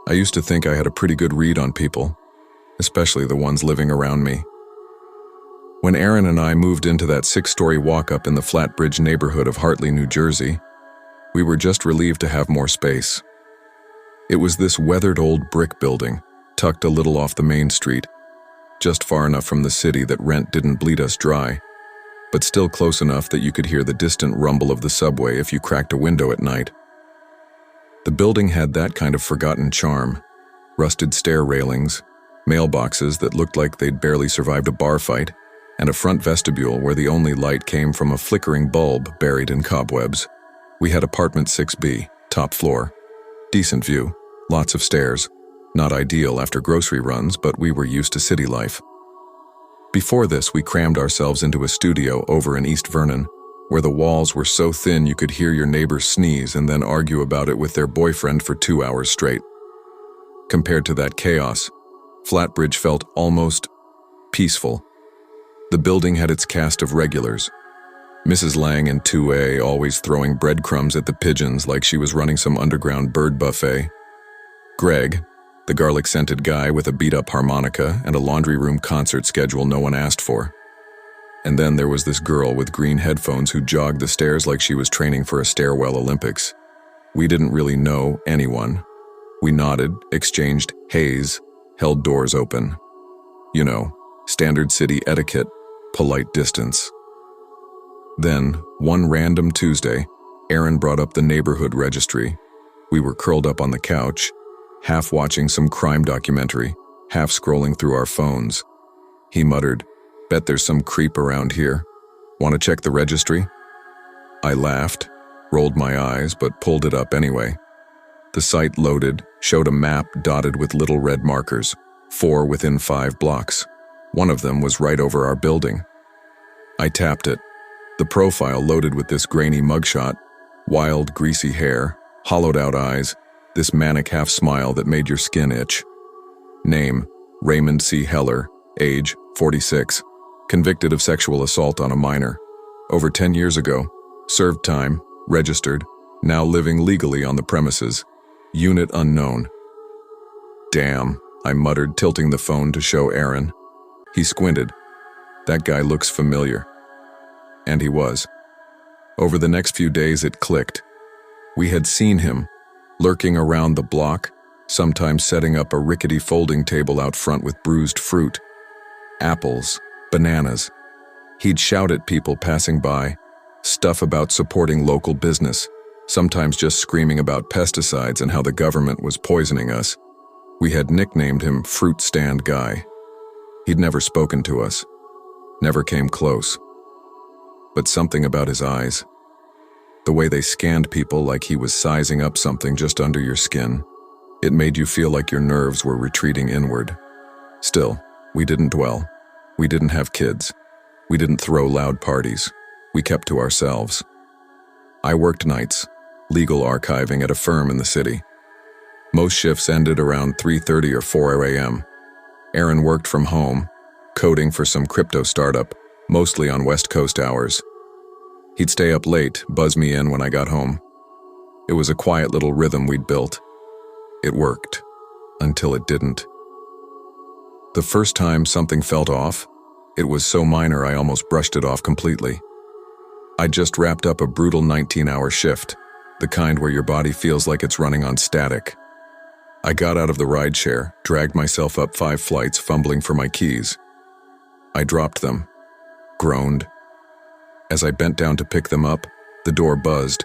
I used to think I had a pretty good read on people, especially the ones living around me. When Aaron and I moved into that 6-story walk-up in the Flatbridge neighborhood of Hartley, New Jersey, we were just relieved to have more space. It was this weathered old brick building, tucked a little off the main street, just far enough from the city that rent didn't bleed us dry, but still close enough that you could hear the distant rumble of the subway if you cracked a window at night. The building had that kind of forgotten charm: rusted stair railings, mailboxes that looked like they'd barely survived a bar fight, and a front vestibule where the only light came from a flickering bulb buried in cobwebs. We had apartment 6B, top floor. Decent view, lots of stairs. Not ideal after grocery runs, but we were used to city life. Before this, we crammed ourselves into a studio over in East Vernon, where the walls were so thin you could hear your neighbors sneeze and then argue about it with their boyfriend for 2 hours straight. Compared to that chaos, Flatbridge felt almost peaceful. The building had its cast of regulars. Mrs. Lang in 2A always throwing breadcrumbs at the pigeons like she was running some underground bird buffet. Greg, the garlic-scented guy with a beat-up harmonica and a laundry room concert schedule no one asked for. And then there was this girl with green headphones who jogged the stairs like she was training for a stairwell Olympics. We didn't really know anyone. We nodded, exchanged haze, held doors open. You know, standard city etiquette, polite distance. Then, one random Tuesday, Aaron brought up the neighborhood registry. We were curled up on the couch, half watching some crime documentary, half scrolling through our phones. He muttered, "Bet there's some creep around here. Want to check the registry?" I laughed, rolled my eyes, but pulled it up anyway. The site loaded, showed a map dotted with little red markers, 4 within 5 blocks. One of them was right over our building. I tapped it. The profile loaded with this grainy mugshot, wild, greasy hair, hollowed-out eyes, this manic half-smile that made your skin itch. Name, Raymond C. Heller, age, 46, convicted of sexual assault on a minor. Over 10 years ago, served time, registered, now living legally on the premises. Unit unknown. Damn, I muttered, tilting the phone to show Aaron. He squinted. That guy looks familiar. And he was. Over the next few days it clicked. We had seen him, lurking around the block, sometimes setting up a rickety folding table out front with bruised fruit, apples, bananas. He'd shout at people passing by, stuff about supporting local business, sometimes just screaming about pesticides and how the government was poisoning us. We had nicknamed him Fruit Stand Guy. He'd never spoken to us, never came close. But something about his eyes, the way they scanned people like he was sizing up something just under your skin, it made you feel like your nerves were retreating inward. Still, we didn't dwell. We didn't have kids. We didn't throw loud parties. We kept to ourselves. I worked nights, legal archiving at a firm in the city. Most shifts ended around 3:30 or 4 a.m. Aaron worked from home, coding for some crypto startup, mostly on West Coast hours. He'd stay up late, buzz me in when I got home. It was a quiet little rhythm we'd built. It worked, until it didn't. The first time something felt off, it was so minor I almost brushed it off completely. I'd just wrapped up a brutal 19-hour shift, the kind where your body feels like it's running on static. I got out of the rideshare, dragged myself up 5 flights, fumbling for my keys. I dropped them, groaned. As I bent down to pick them up, the door buzzed.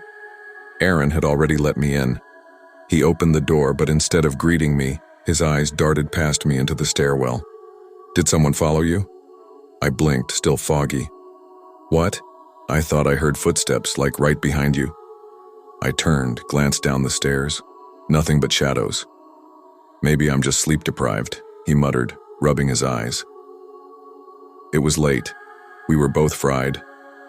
Aaron had already let me in. He opened the door, but instead of greeting me, his eyes darted past me into the stairwell. "Did someone follow you?" I blinked, still foggy. "What?" "I thought I heard footsteps, like right behind you." I turned, glanced down the stairs. Nothing but shadows. "Maybe I'm just sleep-deprived," he muttered, rubbing his eyes. It was late. We were both fried.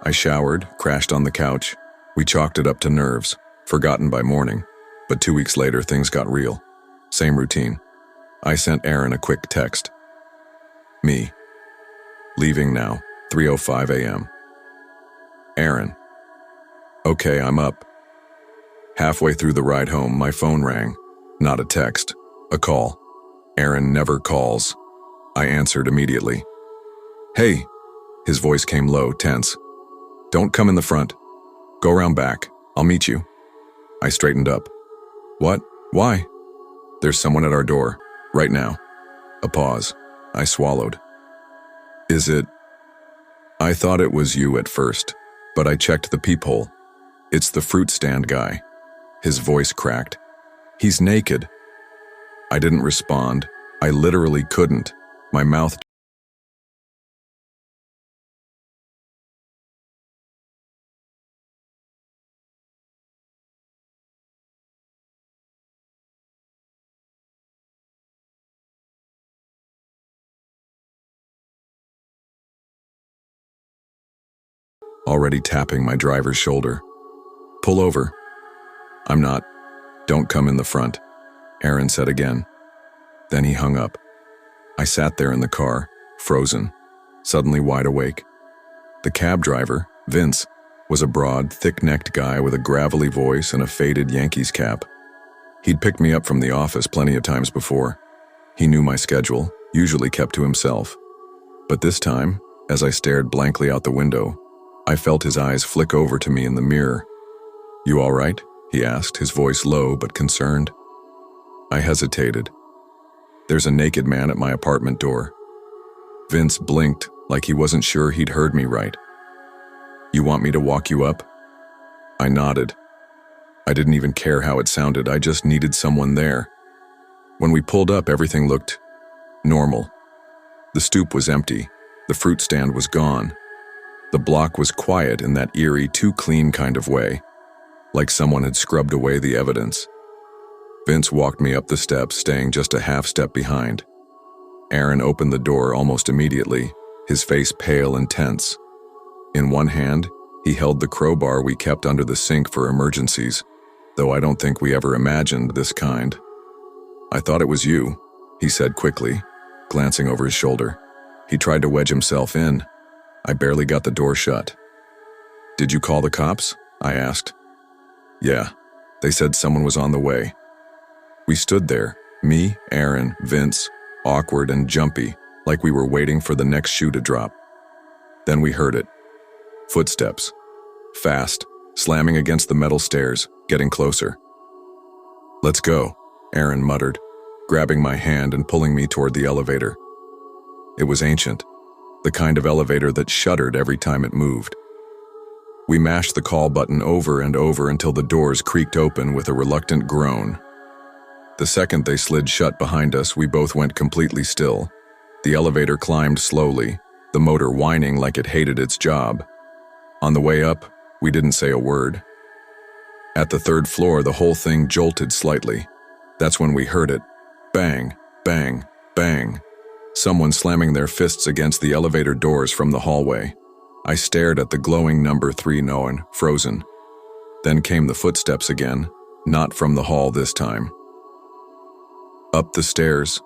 I showered, crashed on the couch. We chalked it up to nerves, forgotten by morning. But 2 weeks later, things got real. Same routine. I sent Aaron a quick text. Me. Leaving now, 3:05 a.m. Aaron. Okay, I'm up. Halfway through the ride home, my phone rang. Not a text. A call. Aaron never calls. I answered immediately. Hey. His voice came low, tense. Don't come in the front. Go around back. I'll meet you. I straightened up. What? Why? There's someone at our door. Right now. A pause. I swallowed. Is it? I thought it was you at first, but I checked the peephole. It's the fruit stand guy. His voice cracked. He's naked. I didn't respond. I literally couldn't. My mouth already tapping my driver's shoulder. Pull over. I'm not. Don't come in the front, Aaron said again. Then he hung up. I sat there in the car, frozen, suddenly wide awake. The cab driver, Vince, was a broad, thick-necked guy with a gravelly voice and a faded Yankees cap. He'd picked me up from the office plenty of times before. He knew my schedule, usually kept to himself. But this time, as I stared blankly out the window, I felt his eyes flick over to me in the mirror. You all right? He asked, his voice low but concerned. I hesitated. There's a naked man at my apartment door. Vince blinked like he wasn't sure he'd heard me right. You want me to walk you up? I nodded. I didn't even care how it sounded, I just needed someone there. When we pulled up, everything looked normal. The stoop was empty. The fruit stand was gone. The block was quiet in that eerie, too clean kind of way, like someone had scrubbed away the evidence. Vince walked me up the steps, staying just a half step behind. Aaron opened the door almost immediately, his face pale and tense. In one hand, he held the crowbar we kept under the sink for emergencies, though I don't think we ever imagined this kind. I thought it was you, he said quickly, glancing over his shoulder. He tried to wedge himself in. I barely got the door shut. Did you call the cops? I asked. Yeah, they said someone was on the way. We stood there, me, Aaron, Vince, awkward and jumpy, like we were waiting for the next shoe to drop. Then we heard it. Footsteps. Fast, slamming against the metal stairs, getting closer. Let's go, Aaron muttered, grabbing my hand and pulling me toward the elevator. It was ancient, the kind of elevator that shuddered every time it moved. We mashed the call button over and over until the doors creaked open with a reluctant groan. The second they slid shut behind us, we both went completely still. The elevator climbed slowly, the motor whining like it hated its job. On the way up, we didn't say a word. At the third floor, the whole thing jolted slightly. That's when we heard it. Bang, bang, bang. Someone slamming their fists against the elevator doors from the hallway. I stared at the glowing number 3 known, frozen. Then came the footsteps again, not from the hall this time. Up the stairs.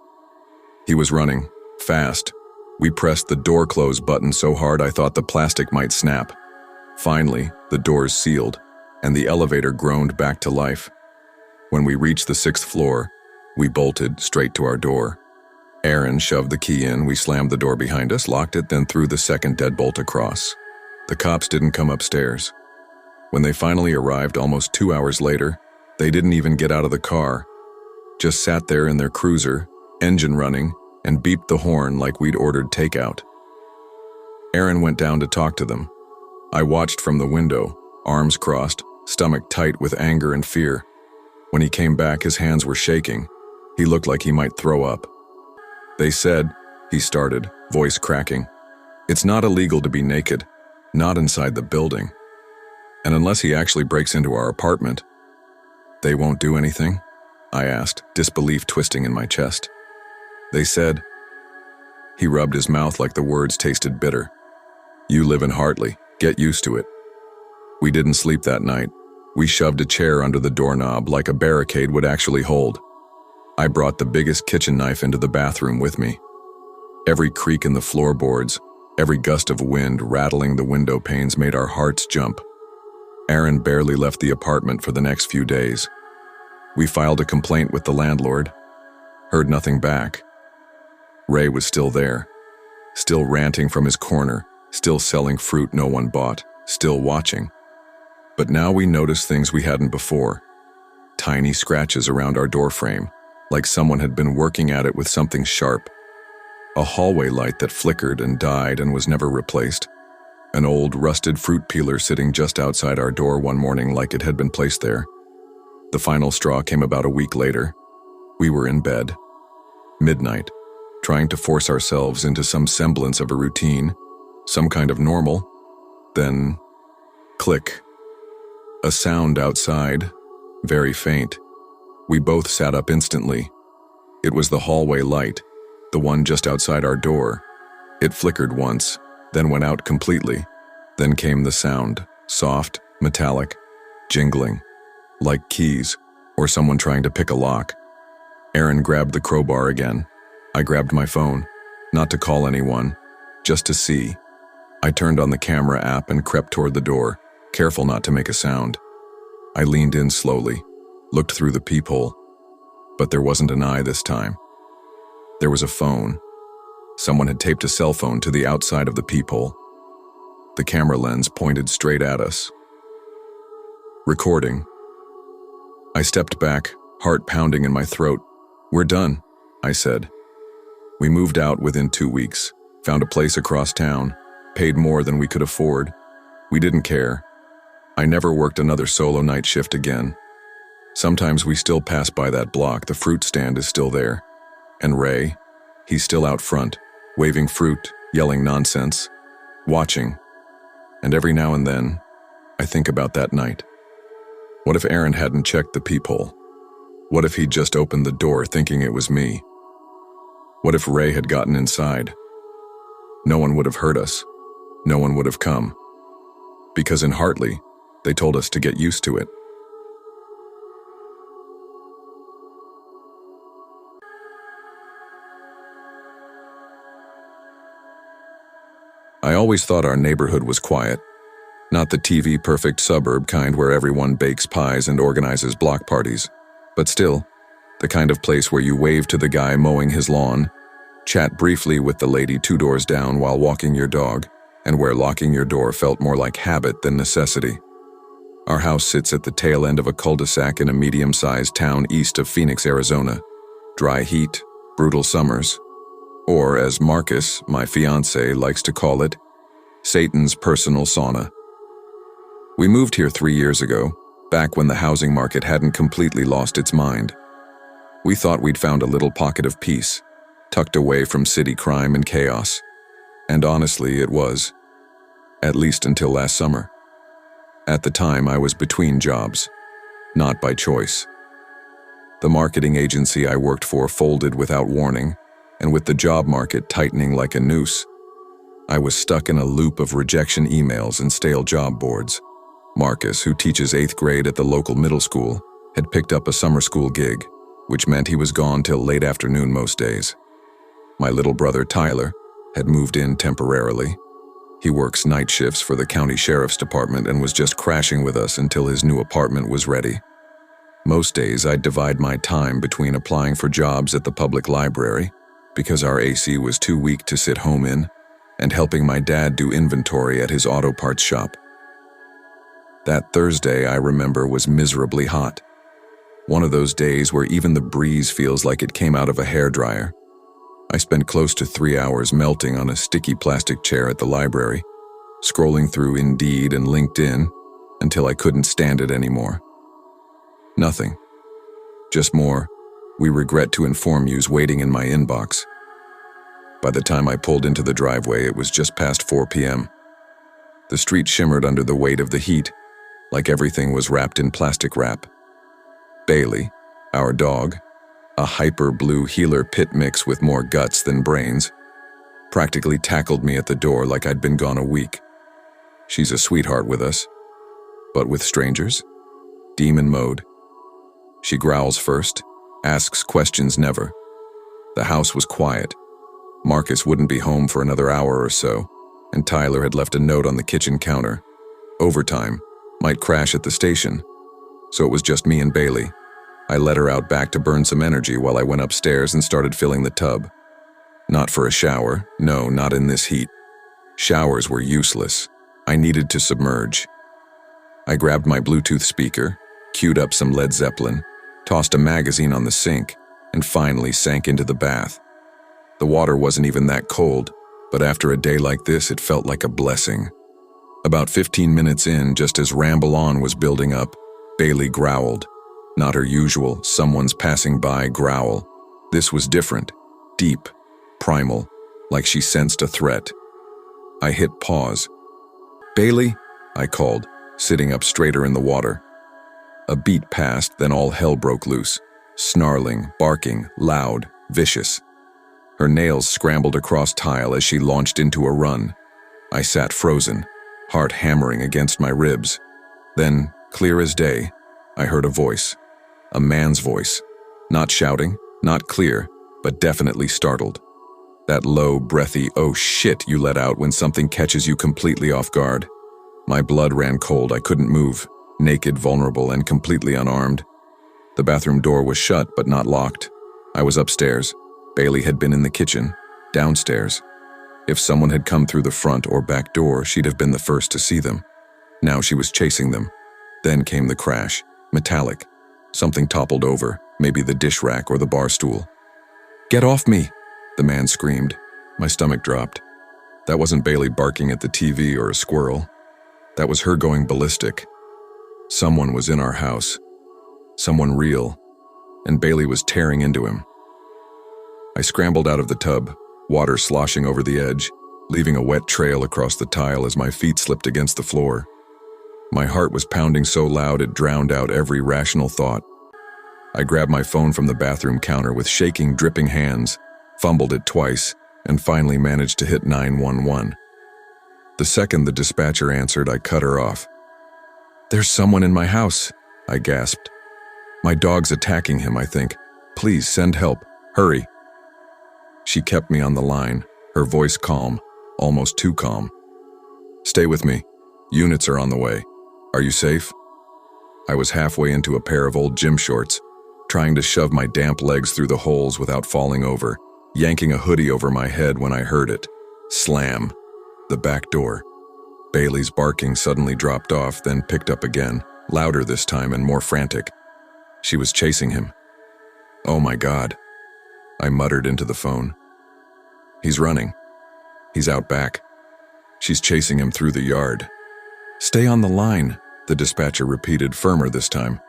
He was running, fast. We pressed the door close button so hard I thought the plastic might snap. Finally, the doors sealed, and the elevator groaned back to life. When we reached the 6th floor, we bolted straight to our door. Aaron shoved the key in, we slammed the door behind us, locked it, then threw the second deadbolt across. The cops didn't come upstairs. When they finally arrived almost 2 hours later, they didn't even get out of the car, just sat there in their cruiser, engine running, and beeped the horn like we'd ordered takeout. Aaron went down to talk to them. I watched from the window, arms crossed, stomach tight with anger and fear. When he came back, his hands were shaking. He looked like he might throw up. They said, he started, voice cracking, it's not illegal to be naked, not inside the building. And unless he actually breaks into our apartment, they won't do anything? I asked, disbelief twisting in my chest. They said, he rubbed his mouth like the words tasted bitter. You live in Hartley, get used to it. We didn't sleep that night. We shoved a chair under the doorknob like a barricade would actually hold. I brought the biggest kitchen knife into the bathroom with me. Every creak in the floorboards, every gust of wind rattling the window panes made our hearts jump. Aaron barely left the apartment for the next few days. We filed a complaint with the landlord. Heard nothing back. Ray was still there, still ranting from his corner, still selling fruit no one bought, still watching. But now we noticed things we hadn't before. Tiny scratches around our doorframe, like someone had been working at it with something sharp. A hallway light that flickered and died and was never replaced. An old, rusted fruit peeler sitting just outside our door one morning like it had been placed there. The final straw came about a week later. We were in bed, midnight, trying to force ourselves into some semblance of a routine, some kind of normal. Then, click. A sound outside, very faint. We both sat up instantly. It was the hallway light, the one just outside our door. It flickered once, then went out completely. Then came the sound, soft, metallic, jingling, like keys or someone trying to pick a lock. Aaron grabbed the crowbar again. I grabbed my phone, not to call anyone, just to see. I turned on the camera app and crept toward the door, careful not to make a sound. I leaned in slowly, looked through the peephole, but there wasn't an eye this time. There was a phone. Someone had taped a cell phone to the outside of the peephole. The camera lens pointed straight at us. Recording. I stepped back, heart pounding in my throat. "We're done," I said. We moved out within 2 weeks, found a place across town, paid more than we could afford. We didn't care. I never worked another solo night shift again. Sometimes we still pass by that block, the fruit stand is still there. And Ray, he's still out front, waving fruit, yelling nonsense, watching. And every now and then, I think about that night. What if Aaron hadn't checked the peephole? What if he'd just opened the door thinking it was me? What if Ray had gotten inside? No one would have heard us. No one would have come. Because in Hartley, they told us to get used to it. I always thought our neighborhood was quiet. Not the TV-perfect suburb kind where everyone bakes pies and organizes block parties, but still, the kind of place where you wave to the guy mowing his lawn, chat briefly with the lady 2 doors down while walking your dog, and where locking your door felt more like habit than necessity. Our house sits at the tail end of a cul-de-sac in a medium-sized town east of Phoenix, Arizona. Dry heat, brutal summers, or as Marcus, my fiancé, likes to call it, Satan's personal sauna. We moved here 3 years ago, back when the housing market hadn't completely lost its mind. We thought we'd found a little pocket of peace, tucked away from city crime and chaos. And honestly, it was. At least until last summer. At the time, I was between jobs, not by choice. The marketing agency I worked for folded without warning, and with the job market tightening like a noose, I was stuck in a loop of rejection emails and stale job boards. Marcus, who teaches 8th grade at the local middle school, had picked up a summer school gig, which meant he was gone till late afternoon most days. My little brother Tyler had moved in temporarily. He works night shifts for the county sheriff's department and was just crashing with us until his new apartment was ready. Most days I'd divide my time between applying for jobs at the public library, because our AC was too weak to sit home in, and helping my dad do inventory at his auto parts shop. That Thursday, I remember, was miserably hot. One of those days where even the breeze feels like it came out of a hairdryer. I spent close to 3 hours melting on a sticky plastic chair at the library, scrolling through Indeed and LinkedIn until I couldn't stand it anymore. Nothing. Just more, "We regret to inform you's waiting in my inbox." By the time I pulled into the driveway, it was just past 4 p.m. The street shimmered under the weight of the heat, like everything was wrapped in plastic wrap. Bailey, our dog, a hyper-blue heeler pit mix with more guts than brains, practically tackled me at the door like I'd been gone a week. She's a sweetheart with us, but with strangers, demon mode. She growls first, asks questions never. The house was quiet. Marcus wouldn't be home for another hour or so, and Tyler had left a note on the kitchen counter. Overtime, might crash at the station, so it was just me and Bailey. I let her out back to burn some energy while I went upstairs and started filling the tub. Not for a shower, no, not in this heat. Showers were useless. I needed to submerge. I grabbed my Bluetooth speaker, queued up some Led Zeppelin, tossed a magazine on the sink, and finally sank into the bath. The water wasn't even that cold, but after a day like this, it felt like a blessing. About 15 minutes in, just as Ramble On was building up, Bailey growled. Not her usual, someone's passing by growl. This was different, deep, primal, like she sensed a threat. I hit pause. "Bailey?" I called, sitting up straighter in the water. A beat passed, then all hell broke loose. Snarling, barking, loud, vicious. Her nails scrambled across tile as she launched into a run. I sat frozen, heart hammering against my ribs. Then, clear as day, I heard a voice. A man's voice. Not shouting, not clear, but definitely startled. That low, breathy, "oh shit" you let out when something catches you completely off guard. My blood ran cold. I couldn't move, naked, vulnerable, and completely unarmed. The bathroom door was shut but not locked. I was upstairs. Bailey had been in the kitchen, downstairs. If someone had come through the front or back door, she'd have been the first to see them. Now she was chasing them. Then came the crash, metallic. Something toppled over, maybe the dish rack or the bar stool. "Get off me!" the man screamed. My stomach dropped. That wasn't Bailey barking at the TV or a squirrel. That was her going ballistic. Someone was in our house. Someone real. And Bailey was tearing into him. I scrambled out of the tub, water sloshing over the edge, leaving a wet trail across the tile as my feet slipped against the floor. My heart was pounding so loud it drowned out every rational thought. I grabbed my phone from the bathroom counter with shaking, dripping hands, fumbled it twice, and finally managed to hit 911. The second the dispatcher answered, I cut her off. "There's someone in my house," I gasped. "My dog's attacking him, I think. Please send help. Hurry." She kept me on the line, her voice calm, almost too calm. "Stay with me. Units are on the way. Are you safe?" I was halfway into a pair of old gym shorts, trying to shove my damp legs through the holes without falling over, yanking a hoodie over my head when I heard it. Slam. The back door. Bailey's barking suddenly dropped off, then picked up again, louder this time and more frantic. She was chasing him. "Oh my God," I muttered into the phone. "He's running. He's out back. She's chasing him through the yard." "Stay on the line," the dispatcher repeated, firmer this time.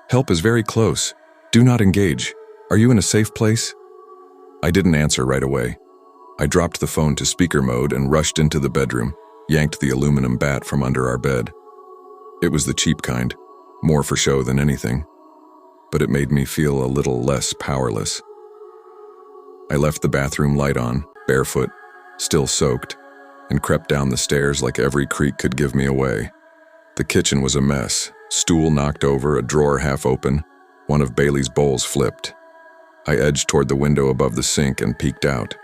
"Help is very close. Do not engage. Are you in a safe place?" I didn't answer right away. I dropped the phone to speaker mode and rushed into the bedroom, yanked the aluminum bat from under our bed. It was the cheap kind, more for show than anything, but it made me feel a little less powerless. I left the bathroom light on, barefoot, still soaked, and crept down the stairs like every creak could give me away. The kitchen was a mess, stool knocked over, a drawer half open, one of Bailey's bowls flipped. I edged toward the window above the sink and peeked out.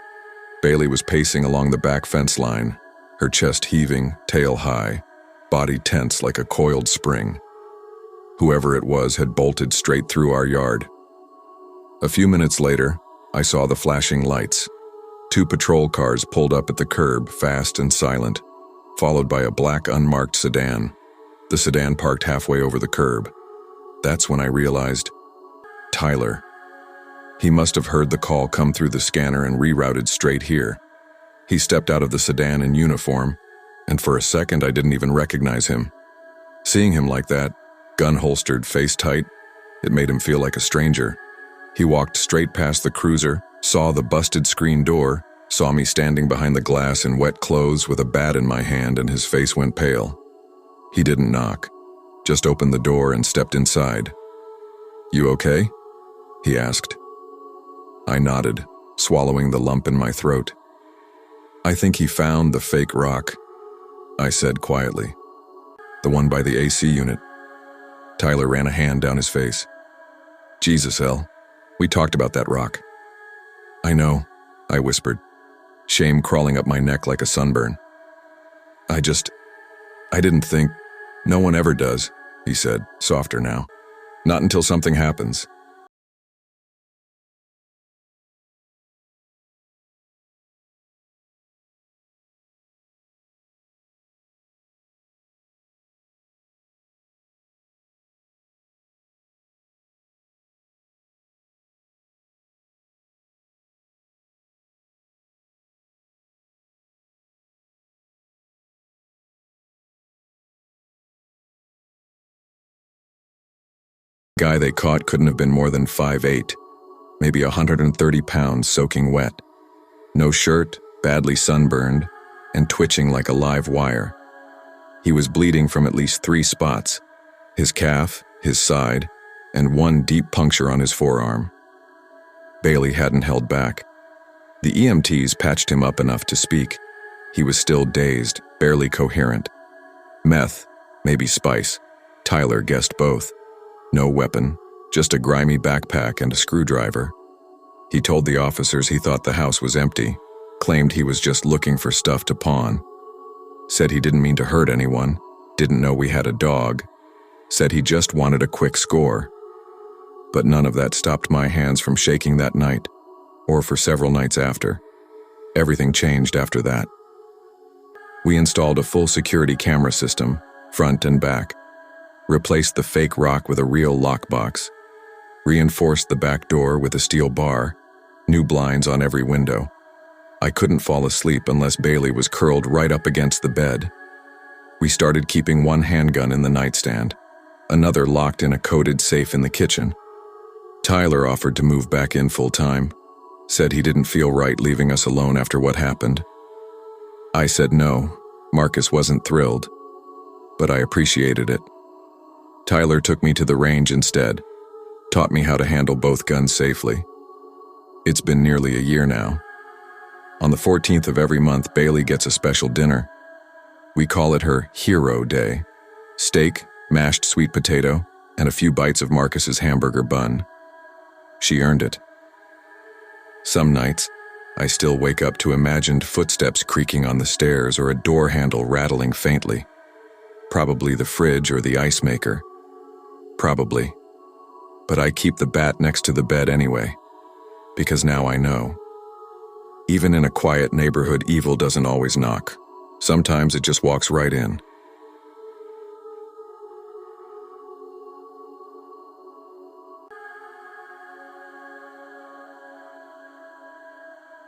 Bailey was pacing along the back fence line, her chest heaving, tail high, body tense like a coiled spring. Whoever it was had bolted straight through our yard. A few minutes later, I saw the flashing lights. 2 patrol cars pulled up at the curb, fast and silent, followed by a black unmarked sedan. The sedan parked halfway over the curb. That's when I realized, Tyler. He must have heard the call come through the scanner and rerouted straight here. He stepped out of the sedan in uniform, and for a second I didn't even recognize him. Seeing him like that, gun holstered, face tight, it made him feel like a stranger. He walked straight past the cruiser, saw the busted screen door, saw me standing behind the glass in wet clothes with a bat in my hand, and his face went pale. He didn't knock, just opened the door and stepped inside. "You okay?" he asked. I nodded, swallowing the lump in my throat. "I think he found the fake rock," I said quietly. "The one by the AC unit." Tyler ran a hand down his face. "Jesus, El, we talked about that rock." "I know," I whispered, shame crawling up my neck like a sunburn. I didn't think. No one ever does," he said, softer now. "Not until something happens. Guy they caught couldn't have been more than 5'8", maybe 130 pounds soaking wet. No shirt, badly sunburned, and twitching like a live wire. He was bleeding from at least 3 spots: his calf, his side, and one deep puncture on his forearm. Bailey hadn't held back. The EMTs patched him up enough to speak. He was still dazed, barely coherent. Meth, maybe spice. Tyler guessed both. No weapon, just a grimy backpack and a screwdriver. He told the officers he thought the house was empty, claimed he was just looking for stuff to pawn. Said he didn't mean to hurt anyone, didn't know we had a dog. Said he just wanted a quick score. But none of that stopped my hands from shaking that night, or for several nights after. Everything changed after that. We installed a full security camera system, front and back, replaced the fake rock with a real lockbox, reinforced the back door with a steel bar, new blinds on every window. I couldn't fall asleep unless Bailey was curled right up against the bed. We started keeping one handgun in the nightstand, another locked in a coded safe in the kitchen. Tyler offered to move back in full-time, said he didn't feel right leaving us alone after what happened. I said no. Marcus wasn't thrilled, but I appreciated it. Tyler took me to the range instead, taught me how to handle both guns safely. It's been nearly a year now. On the 14th of every month, Bailey gets a special dinner. We call it her Hero Day. Steak, mashed sweet potato, and a few bites of Marcus's hamburger bun. She earned it. Some nights, I still wake up to imagined footsteps creaking on the stairs or a door handle rattling faintly. Probably the fridge or the ice maker. Probably. But I keep the bat next to the bed anyway, because now I know. Even in a quiet neighborhood, evil doesn't always knock. Sometimes it just walks right in.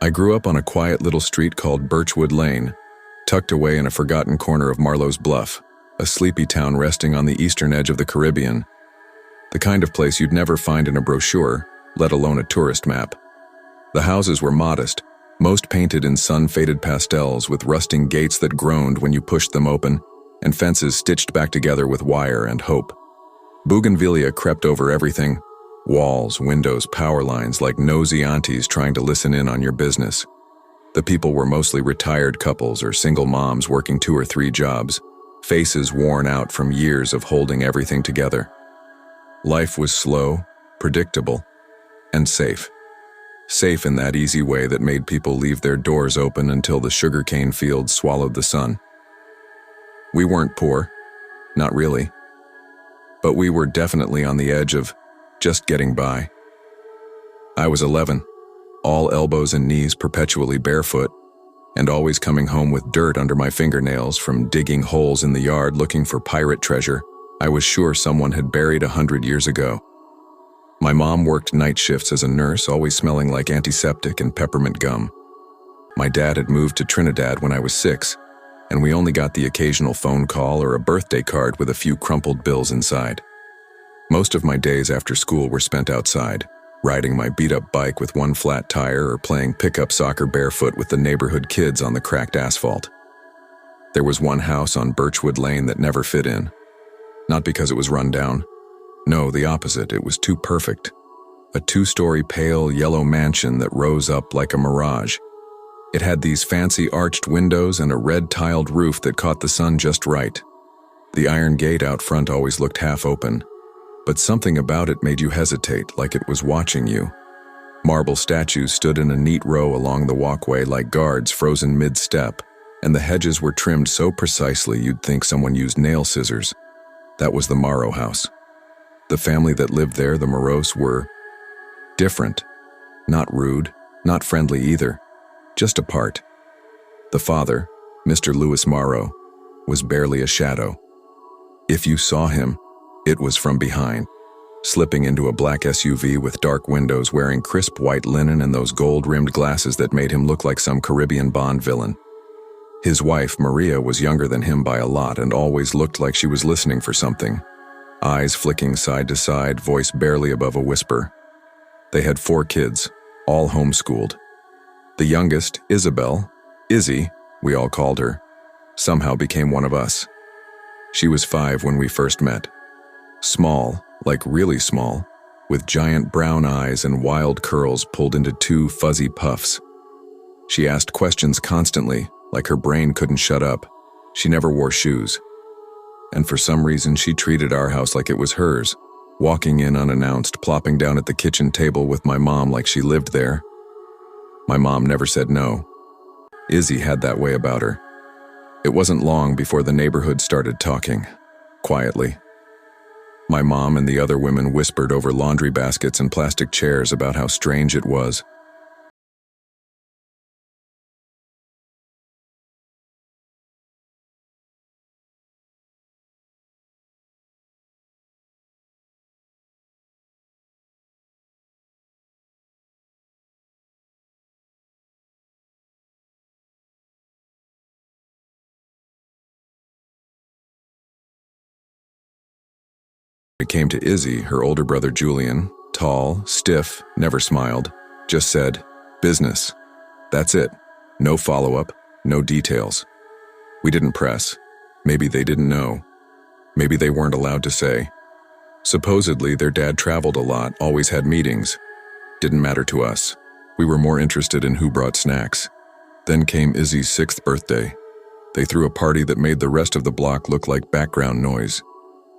I grew up on a quiet little street called Birchwood Lane, tucked away in a forgotten corner of Marlowe's Bluff, a sleepy town resting on the eastern edge of the Caribbean. The kind of place you'd never find in a brochure, let alone a tourist map. The houses were modest, most painted in sun-faded pastels with rusting gates that groaned when you pushed them open, and fences stitched back together with wire and hope. Bougainvillea crept over everything: walls, windows, power lines, like nosy aunties trying to listen in on your business. The people were mostly retired couples or single moms working 2 or 3 jobs, faces worn out from years of holding everything together. Life was slow, predictable, and safe. Safe in that easy way that made people leave their doors open until the sugarcane fields swallowed the sun. We weren't poor, not really, but we were definitely on the edge of just getting by. I was 11, all elbows and knees perpetually barefoot, and always coming home with dirt under my fingernails from digging holes in the yard looking for pirate treasure I was sure someone had buried 100 years ago. My mom worked night shifts as a nurse, always smelling like antiseptic and peppermint gum. My dad had moved to Trinidad when I was 6, and we only got the occasional phone call or a birthday card with a few crumpled bills inside. Most of my days after school were spent outside, riding my beat-up bike with one flat tire or playing pickup soccer barefoot with the neighborhood kids on the cracked asphalt. There was one house on Birchwood Lane that never fit in. Not because it was run down. No, the opposite. It was too perfect. A 2-story pale yellow mansion that rose up like a mirage. It had these fancy arched windows and a red tiled roof that caught the sun just right. The iron gate out front always looked half open, but something about it made you hesitate, like it was watching you. Marble statues stood in a neat row along the walkway like guards frozen mid-step, and the hedges were trimmed so precisely you'd think someone used nail scissors. That was the Morrow house. The family that lived there, the Morrows, were different. Not rude, not friendly either, just apart. The father, Mr. Louis Morrow, was barely a shadow. If you saw him, it was from behind, slipping into a black SUV with dark windows, wearing crisp white linen and those gold-rimmed glasses that made him look like some Caribbean Bond villain. His wife, Maria, was younger than him by a lot and always looked like she was listening for something. eyes flicking side to side, voice barely above a whisper. They had 4 kids, all homeschooled. The youngest, Isabel, Izzy, we all called her, somehow became one of us. She was 5 when we first met. Small, like really small, with giant brown eyes and wild curls pulled into 2 fuzzy puffs. She asked questions constantly, like her brain couldn't shut up. She never wore shoes. And for some reason, she treated our house like it was hers, walking in unannounced, plopping down at the kitchen table with my mom like she lived there. My mom never said no. Izzy had that way about her. It wasn't long before the neighborhood started talking, quietly. My mom and the other women whispered over laundry baskets and plastic chairs about how strange it was. It came to Izzy, her older brother Julian, tall, stiff, never smiled, just said, "Business." That's it. No follow-up, no details. We didn't press. Maybe they didn't know. Maybe they weren't allowed to say. Supposedly, their dad traveled a lot, always had meetings. Didn't matter to us. We were more interested in who brought snacks. Then came Izzy's 6th birthday. They threw a party that made the rest of the block look like background noise.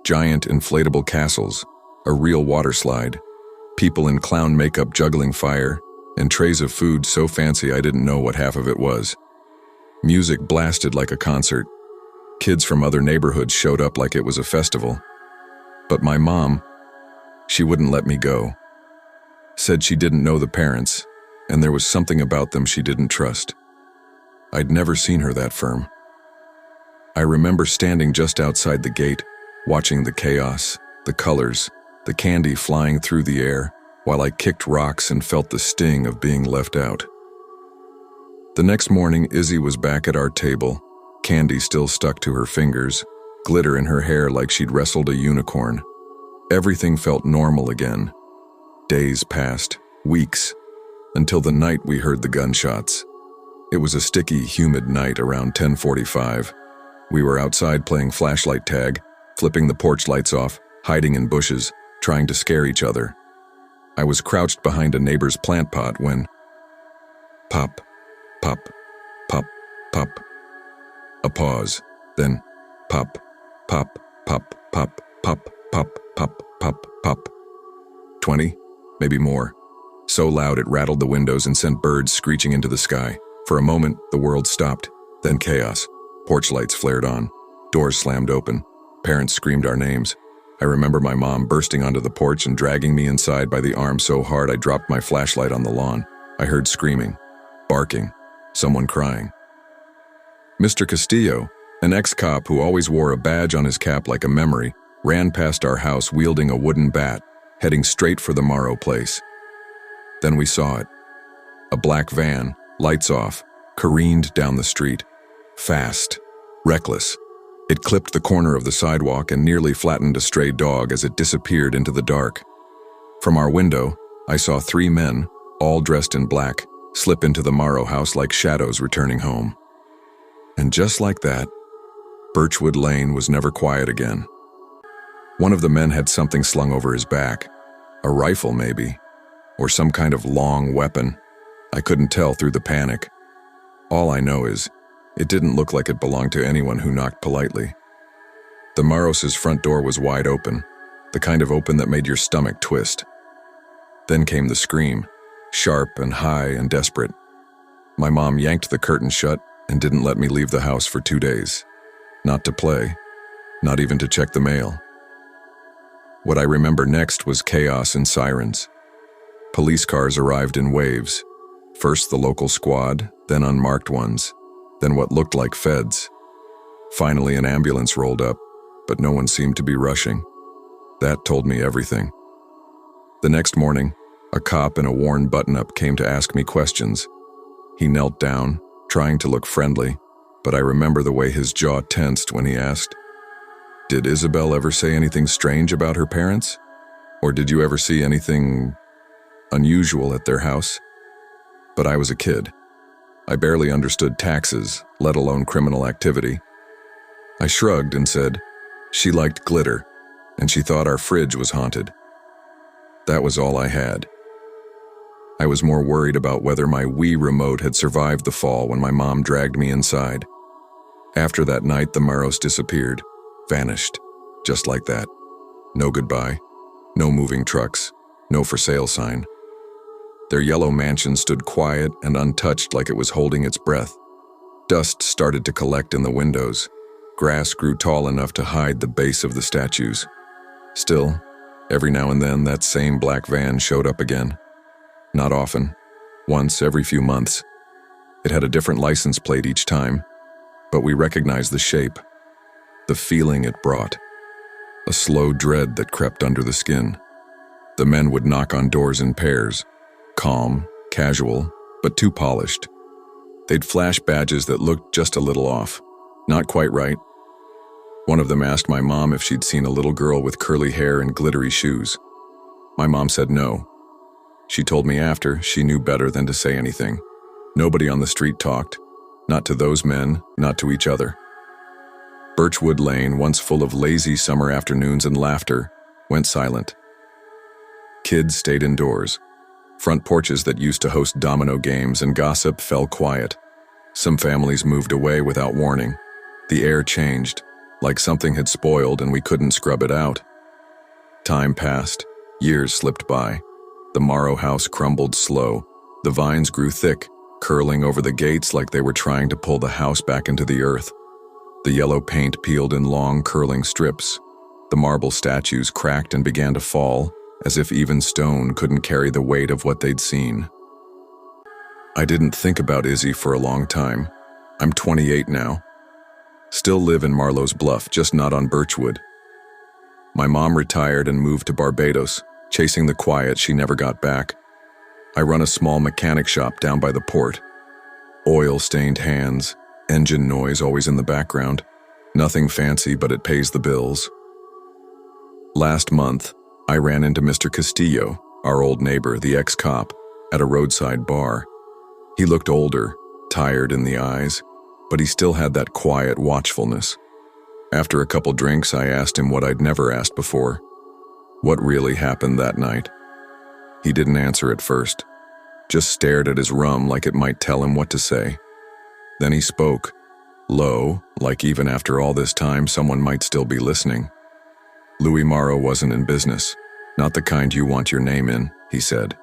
Giant inflatable castles, a real water slide, people in clown makeup juggling fire, and trays of food so fancy I didn't know what half of it was. Music blasted like a concert. Kids from other neighborhoods showed up like it was a festival. But my mom, she wouldn't let me go. Said she didn't know the parents, and there was something about them she didn't trust. I'd never seen her that firm. I remember standing just outside the gate, watching the chaos, the colors, the candy flying through the air, while I kicked rocks and felt the sting of being left out. The next morning, Izzy was back at our table, candy still stuck to her fingers, glitter in her hair like she'd wrestled a unicorn. Everything felt normal again. Days passed, weeks, until the night we heard the gunshots. It was a sticky, humid night around 10:45. We were outside playing flashlight tag, flipping the porch lights off, hiding in bushes, trying to scare each other. I was crouched behind a neighbor's plant pot when pop, pop, pop, pop. A pause, then pop, pop, pop, pop, pop, pop, pop, pop, pop. 20, maybe more. So loud it rattled the windows and sent birds screeching into the sky. For a moment, the world stopped, then chaos. Porch lights flared on, doors slammed open. Parents screamed our names. I remember my mom bursting onto the porch and dragging me inside by the arm so hard I dropped my flashlight on the lawn. I heard screaming, barking, someone crying. Mr. Castillo, an ex-cop who always wore a badge on his cap like a memory, ran past our house wielding a wooden bat, heading straight for the Morrow place. Then we saw it. A black van, lights off, careened down the street. Fast, reckless. It clipped the corner of the sidewalk and nearly flattened a stray dog as it disappeared into the dark. From our window, I saw 3 men, all dressed in black, slip into the Morrow house like shadows returning home. And just like that, Birchwood Lane was never quiet again. One of the men had something slung over his back, a rifle maybe, or some kind of long weapon. I couldn't tell through the panic. All I know is, it didn't look like it belonged to anyone who knocked politely. The Morrow's front door was wide open, the kind of open that made your stomach twist. Then came the scream, sharp and high and desperate. My mom yanked the curtain shut and didn't let me leave the house for 2 days. Not to play, not even to check the mail. What I remember next was chaos and sirens. Police cars arrived in waves. First the local squad, then unmarked ones, then what looked like feds. Finally an ambulance rolled up, but no one seemed to be rushing. That told me everything. The next morning, a cop in a worn button-up came to ask me questions. He knelt down, trying to look friendly, but I remember the way his jaw tensed when he asked, Did Isabel ever say anything strange about her parents? Or did you ever see anything unusual at their house? But I was a kid. I barely understood taxes, let alone criminal activity. I shrugged and said, she liked glitter, and she thought our fridge was haunted. That was all I had. I was more worried about whether my Wii remote had survived the fall when my mom dragged me inside. After that night, the Maros disappeared, vanished, just like that. No goodbye, no moving trucks, no for sale sign. Their yellow mansion stood quiet and untouched like it was holding its breath. Dust started to collect in the windows. Grass grew tall enough to hide the base of the statues. Still, every now and then that same black van showed up again. Not often, once every few months. It had a different license plate each time, but we recognized the shape, the feeling it brought, a slow dread that crept under the skin. The men would knock on doors in pairs, calm, casual, but too polished. They'd flash badges that looked just a little off, not quite right. One of them asked my mom if she'd seen a little girl with curly hair and glittery shoes. My mom said no. She told me after she knew better than to say anything. Nobody on the street talked, not to those men, not to each other. Birchwood Lane, once full of lazy summer afternoons and laughter, went silent. Kids stayed indoors. Front porches that used to host domino games and gossip fell quiet. Some families moved away without warning. The air changed, like something had spoiled and we couldn't scrub it out. Time passed. Years slipped by. The Morrow house crumbled slow. The vines grew thick, curling over the gates like they were trying to pull the house back into the earth. The yellow paint peeled in long, curling strips. The marble statues cracked and began to fall, as if even stone couldn't carry the weight of what they'd seen. I didn't think about Izzy for a long time. I'm 28 now. Still live in Marlowe's Bluff, just not on Birchwood. My mom retired and moved to Barbados, chasing the quiet she never got back. I run a small mechanic shop down by the port. Oil-stained hands, engine noise always in the background. Nothing fancy, but it pays the bills. Last month, I ran into Mr. Castillo, our old neighbor, the ex-cop, at a roadside bar. He looked older, tired in the eyes, but he still had that quiet watchfulness. After a couple drinks, I asked him what I'd never asked before. What really happened that night? He didn't answer at first, just stared at his rum like it might tell him what to say. Then he spoke, low, like even after all this time someone might still be listening. Louis Morrow wasn't in business, not the kind you want your name in, he said.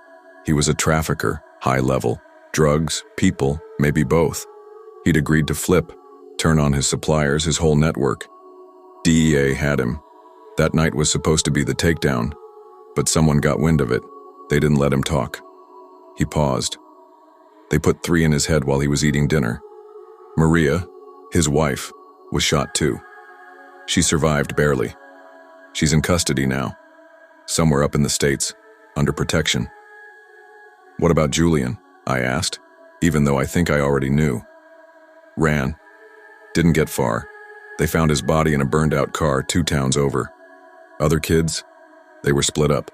He was a trafficker, high level, drugs, people, maybe both. He'd agreed to flip, turn on his suppliers, his whole network. DEA had him. That night was supposed to be the takedown, but someone got wind of it. They didn't let him talk. He paused. They put 3 in his head while he was eating dinner. Maria, his wife, was shot too. She survived barely. She's in custody now, somewhere up in the States, under protection. What about Julian? I asked, even though I think I already knew. Ran. Didn't get far. They found his body in a burned-out car 2 towns over. Other kids? They were split up.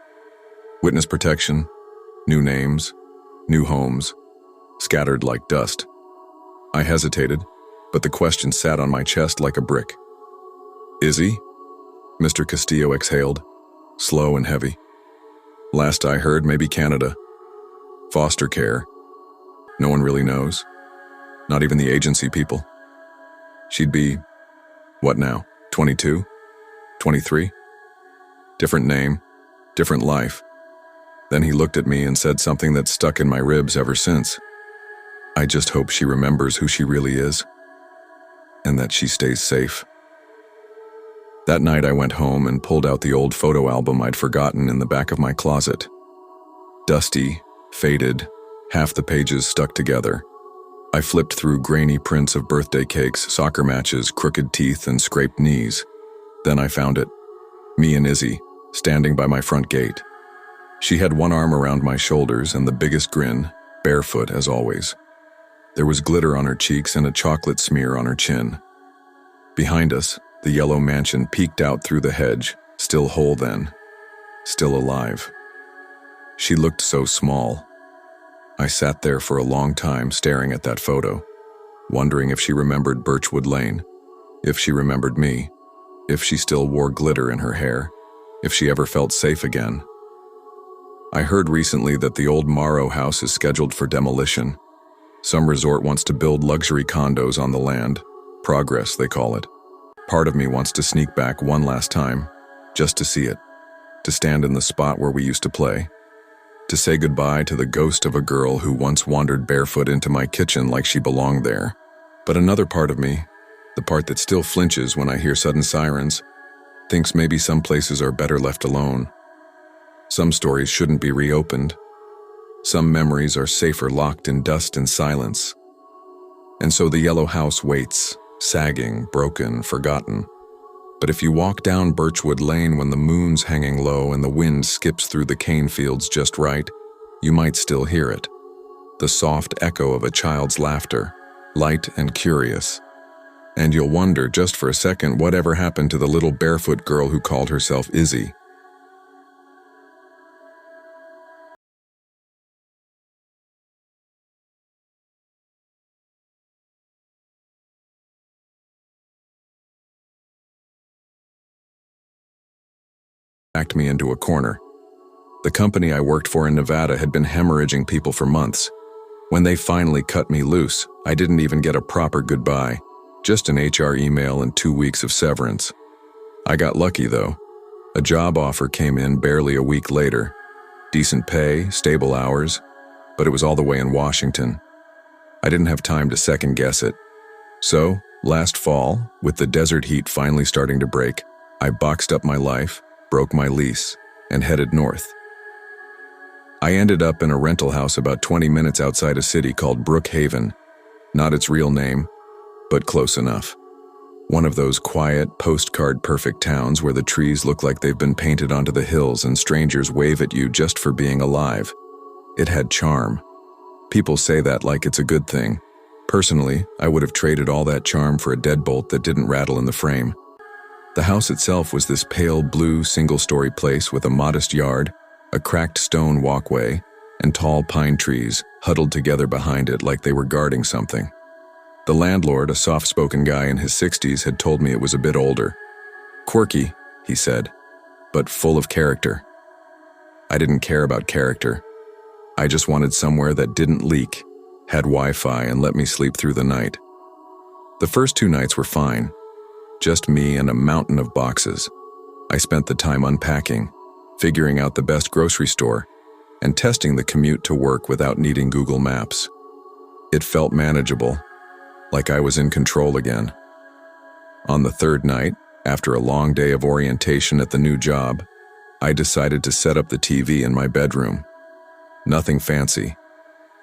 Witness protection, new names, new homes, scattered like dust. I hesitated, but the question sat on my chest like a brick. Izzy? Mr. Castillo exhaled, slow and heavy. Last I heard, maybe Canada. Foster care. No one really knows. Not even the agency people. She'd be, what now, 22? 23? Different name, different life. Then he looked at me and said something that's stuck in my ribs ever since. I just hope she remembers who she really is, and that she stays safe. That night I went home and pulled out the old photo album I'd forgotten in the back of my closet. Dusty, faded, half the pages stuck together. I flipped through grainy prints of birthday cakes, soccer matches, crooked teeth, and scraped knees. Then I found it. Me and Izzy, standing by my front gate. She had one arm around my shoulders and the biggest grin, barefoot as always. There was glitter on her cheeks and a chocolate smear on her chin. Behind us, The yellow mansion peeked out through the hedge, still whole then, still alive. She looked so small. I sat there for a long time staring at that photo, wondering if she remembered Birchwood Lane, if she remembered me, if she still wore glitter in her hair, if she ever felt safe again. I heard recently that the old Morrow house is scheduled for demolition. Some resort wants to build luxury condos on the land. Progress, they call it. Part of me wants to sneak back one last time, just to see it, to stand in the spot where we used to play, to say goodbye to the ghost of a girl who once wandered barefoot into my kitchen like she belonged there. But another part of me, the part that still flinches when I hear sudden sirens, thinks maybe some places are better left alone. Some stories shouldn't be reopened. Some memories are safer locked in dust and silence. And so the yellow house waits, sagging, broken, forgotten. But if you walk down Birchwood Lane when the moon's hanging low and the wind skips through the cane fields just right, you might still hear it. The soft echo of a child's laughter, light and curious. And you'll wonder just for a second whatever happened to the little barefoot girl who called herself Izzy. Backed me into a corner. The company I worked for in Nevada had been hemorrhaging people for months. When they finally cut me loose, I didn't even get a proper goodbye, just an HR email and 2 weeks of severance. I got lucky though. A job offer came in barely a week later. Decent pay, stable hours, but it was all the way in Washington. I didn't have time to second guess it. So, last fall, with the desert heat finally starting to break, I boxed up my life, broke my lease, and headed north. I ended up in a rental house about 20 minutes outside a city called Brookhaven. Not its real name, but close enough. One of those quiet, postcard-perfect towns where the trees look like they've been painted onto the hills and strangers wave at you just for being alive. It had charm. People say that like it's a good thing. Personally, I would have traded all that charm for a deadbolt that didn't rattle in the frame. The house itself was this pale blue single-story place with a modest yard, a cracked stone walkway, and tall pine trees huddled together behind it like they were guarding something. The landlord, a soft-spoken guy in his 60s, had told me it was a bit older. Quirky, he said, but full of character. I didn't care about character. I just wanted somewhere that didn't leak, had Wi-Fi, and let me sleep through the night. The first 2 nights were fine. Just me and a mountain of boxes. I spent the time unpacking, figuring out the best grocery store, and testing the commute to work without needing Google Maps. It felt manageable, like I was in control again. On the 3rd night, after a long day of orientation at the new job, I decided to set up the TV in my bedroom. Nothing fancy.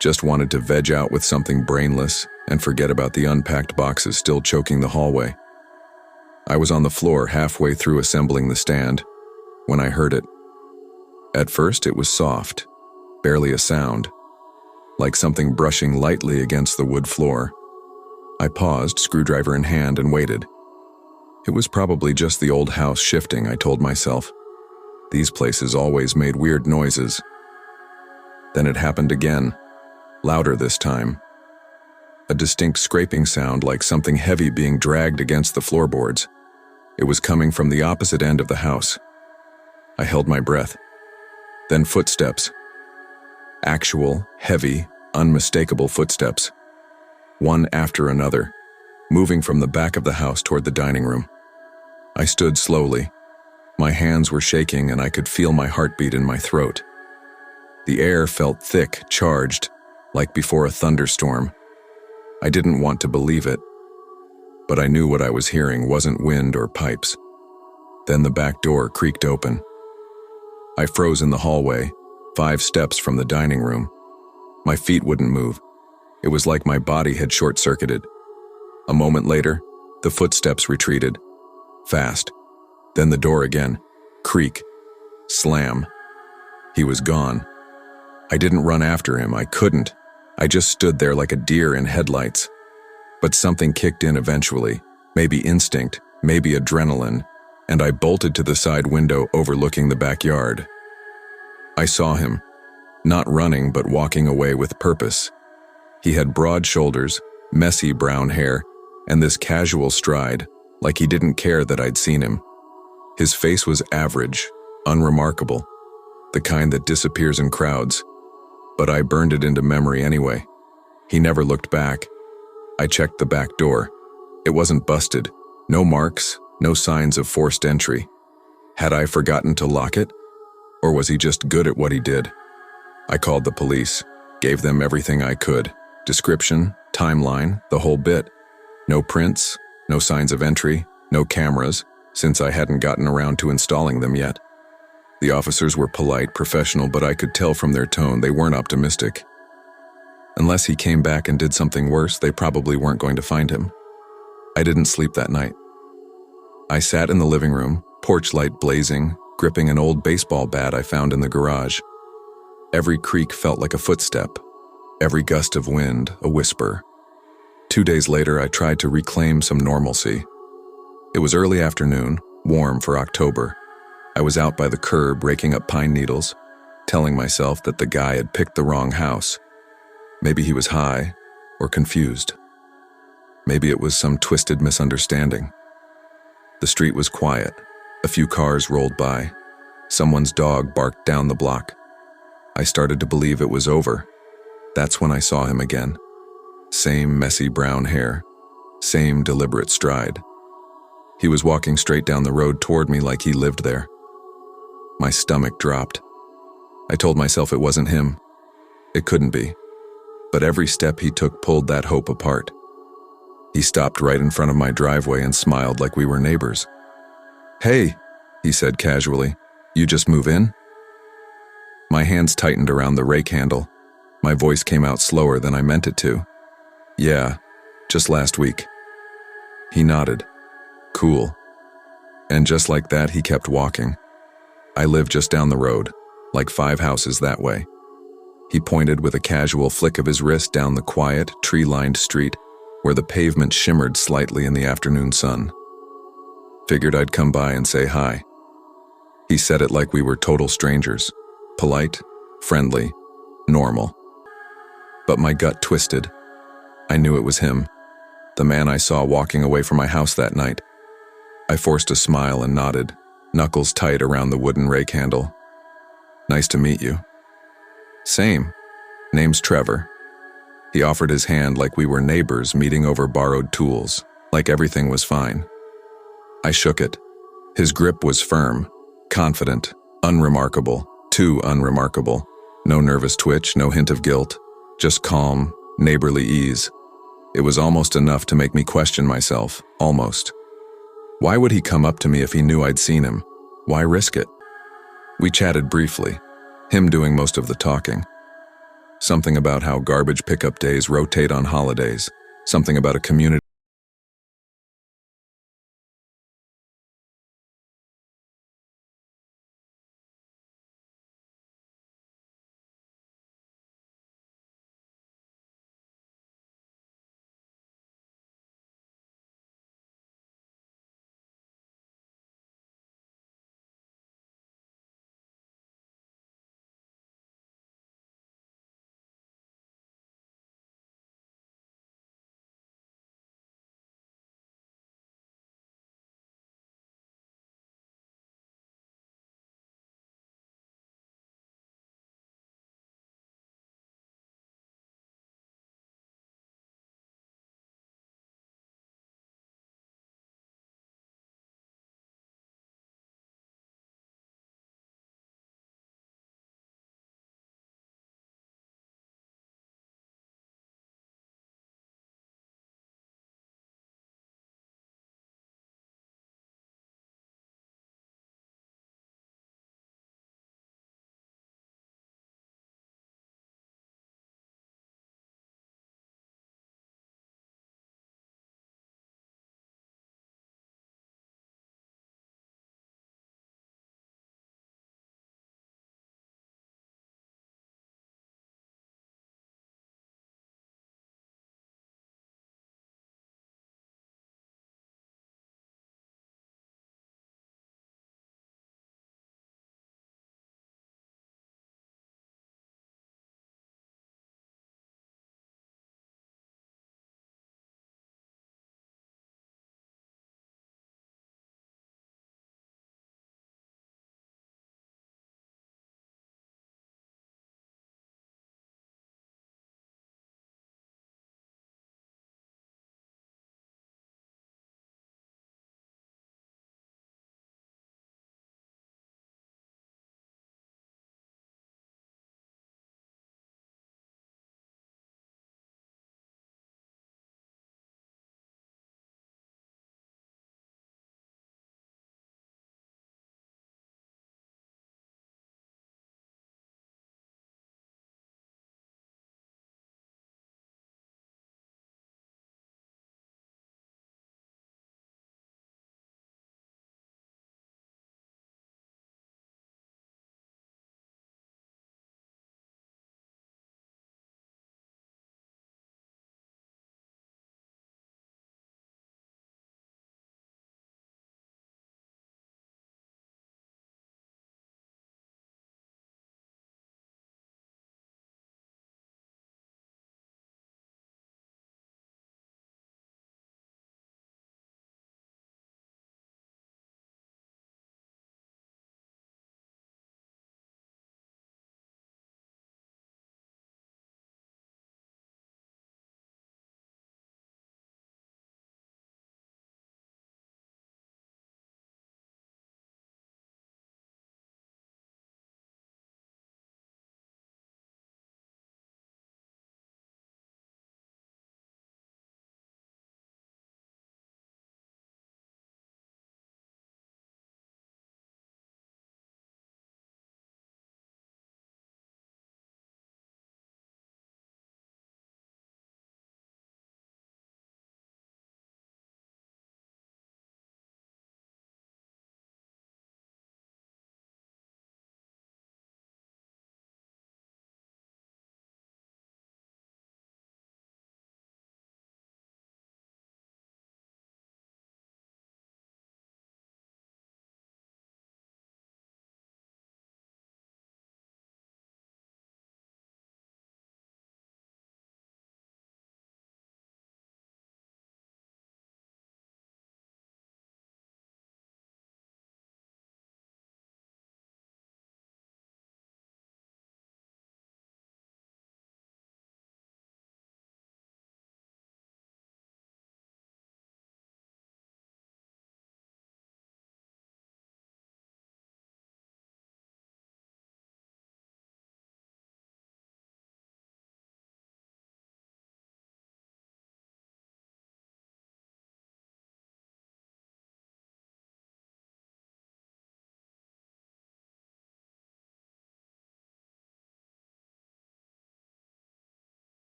Just wanted to veg out with something brainless and forget about the unpacked boxes still choking the hallway. I was on the floor halfway through assembling the stand when I heard it. At first it was soft, barely a sound, like something brushing lightly against the wood floor. I paused, screwdriver in hand, and waited. It was probably just the old house shifting, I told myself. These places always made weird noises. Then it happened again, louder this time. A distinct scraping sound like something heavy being dragged against the floorboards. It was coming from the opposite end of the house. I held my breath. Then footsteps. Actual, heavy, unmistakable footsteps. One after another, moving from the back of the house toward the dining room. I stood slowly. My hands were shaking and I could feel my heartbeat in my throat. The air felt thick, charged, like before a thunderstorm. I didn't want to believe it, but I knew what I was hearing wasn't wind or pipes. Then the back door creaked open. I froze in the hallway, 5 steps from the dining room. My feet wouldn't move. It was like my body had short-circuited. A moment later, the footsteps retreated. Fast. Then the door again. Creak. Slam. He was gone. I didn't run after him. I couldn't. I just stood there like a deer in headlights. But something kicked in eventually, maybe instinct, maybe adrenaline, and I bolted to the side window overlooking the backyard. I saw him, not running but walking away with purpose. He had broad shoulders, messy brown hair, and this casual stride, like he didn't care that I'd seen him. His face was average, unremarkable, the kind that disappears in crowds, but I burned it into memory anyway. He never looked back. I checked the back door. It wasn't busted, no marks, no signs of forced entry. Had I forgotten to lock it? Or was he just good at what he did? I called the police, gave them everything I could. Description, timeline, the whole bit. No prints, no signs of entry, no cameras, since I hadn't gotten around to installing them yet. The officers were polite, professional, but I could tell from their tone they weren't optimistic. Unless he came back and did something worse, they probably weren't going to find him. I didn't sleep that night. I sat in the living room, porch light blazing, gripping an old baseball bat I found in the garage. Every creak felt like a footstep, every gust of wind a whisper. 2 days later, I tried to reclaim some normalcy. It was early afternoon, warm for October. I was out by the curb raking up pine needles, telling myself that the guy had picked the wrong house. Maybe he was high or confused. Maybe it was some twisted misunderstanding. The street was quiet. A few cars rolled by. Someone's dog barked down the block. I started to believe it was over. That's when I saw him again. Same messy brown hair, same deliberate stride. He was walking straight down the road toward me like he lived there. My stomach dropped. I told myself it wasn't him. It couldn't be. But every step he took pulled that hope apart. He stopped right in front of my driveway and smiled like we were neighbors. "Hey," he said casually, "you just move in?" My hands tightened around the rake handle. My voice came out slower than I meant it to. "Yeah, just last week." He nodded. "Cool." And just like that, he kept walking. I live just down the road, like 5 houses that way. He pointed with a casual flick of his wrist down the quiet, tree-lined street where the pavement shimmered slightly in the afternoon sun. Figured I'd come by and say hi. He said it like we were total strangers, polite, friendly, normal. But my gut twisted. I knew it was him, the man I saw walking away from my house that night. I forced a smile and nodded, knuckles tight around the wooden rake handle. "Nice to meet you." "Same. Name's Trevor." He offered his hand like we were neighbors meeting over borrowed tools, like everything was fine. I shook it. His grip was firm, confident, unremarkable, too unremarkable. No nervous twitch, no hint of guilt, just calm, neighborly ease. It was almost enough to make me question myself, almost. Why would he come up to me if he knew I'd seen him? Why risk it? We chatted briefly, him doing most of the talking. Something about how garbage pickup days rotate on holidays, something about a community